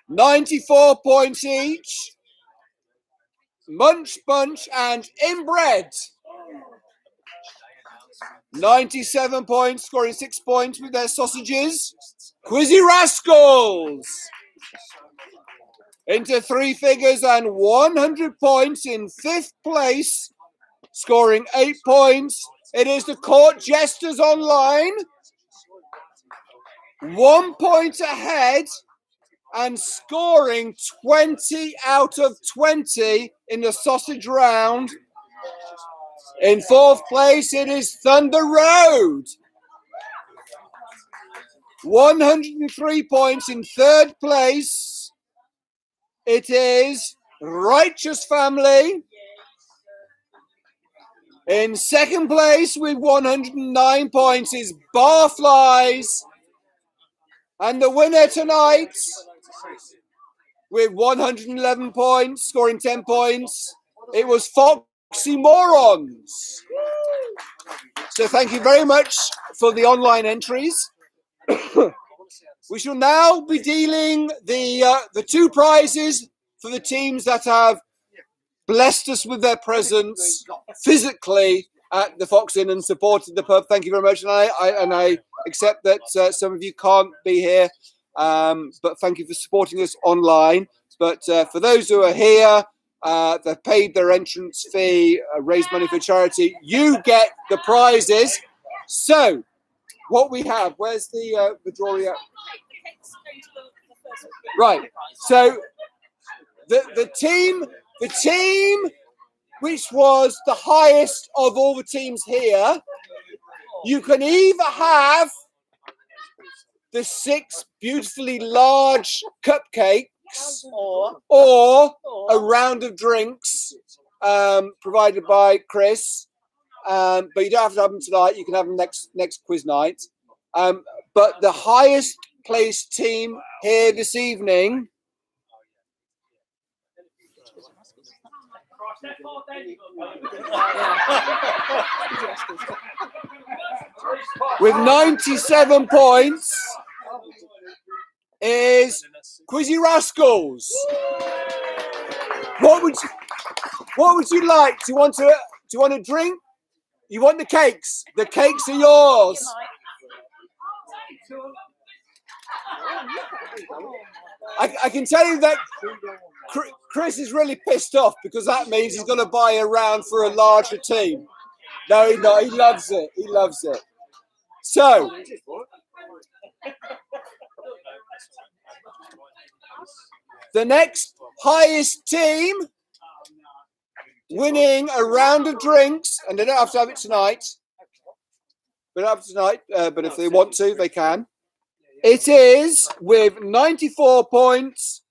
94 points each. Munch Bunch and Inbred. 97 points, scoring 6 points with their sausages. Quizzy Rascals. Into 3 figures and 100 points in 5th place, scoring 8 points. It is the Court Jesters Online. 1 point ahead. and scoring 20 out of 20 in the sausage round. In fourth place, it is Thunder Road. 103 points. In third place, it is Righteous Family. In second place with 109 points is Barflies. And the winner tonight with 111 points, scoring 10 points, it was Foxy Morons. So thank you very much for the online entries. We shall now be dealing the two prizes for the teams that have blessed us with their presence physically at the Fox Inn and supported the pub. Thank you very much, and I accept that some of you can't be here, but thank you for supporting us online. But for those who are here, they've paid their entrance fee, raised money for charity, you get the prizes. So what we have, where's the drawing out? Right, so the team which was the highest of all the teams here, you can either have the 6 beautifully large cupcakes or a round of drinks provided by Chris, but you don't have to have them tonight. You can have them next quiz night. But the highest placed team here this evening with 97 points is Quizzy Rascals. What would you like? Do you want a drink? You want the cakes? The cakes are yours. I can tell you that Chris is really pissed off because that means he's going to buy a round for a larger team. No, he's not. He loves it. He loves it. So, the next highest team winning a round of drinks, and they don't have to have it tonight. But if they want to, they can. It is with 94 points,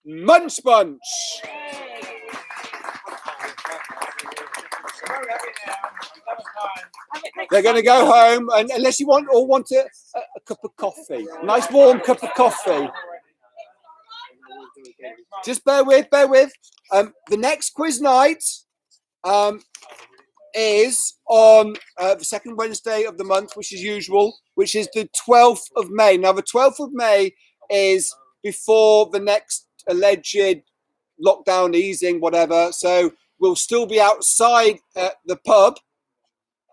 Munch Bunch. They're going to go home, and unless you want a cup of coffee, nice warm cup of coffee. Just bear with. The next quiz night is on the second Wednesday of the month, which is usual, which is the 12th of May. Now, the 12th of May is before the next alleged lockdown easing, whatever. So we'll still be outside the pub,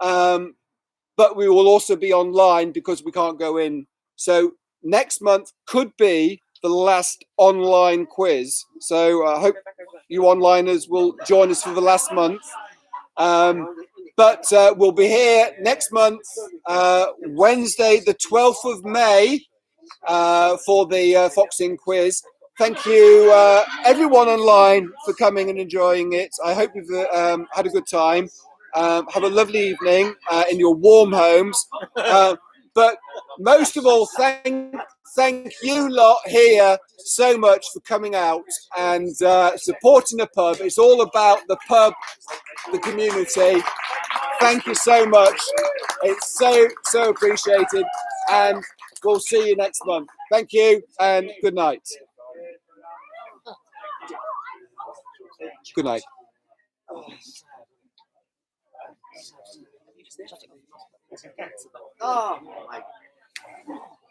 but we will also be online because we can't go in. So next month could be the last online quiz. So I hope you onliners will join us for the last month. But we'll be here next month, Wednesday, the 12th of May, for the Fox Inn quiz. Thank you, everyone online, for coming and enjoying it. I hope you've had a good time. Have a lovely evening in your warm homes. But most of all, thank you lot here so much for coming out and supporting the pub. It's all about the pub, the community. Thank you so much. It's so appreciated. And we'll see you next month. Thank you and good night. Good night. Oh my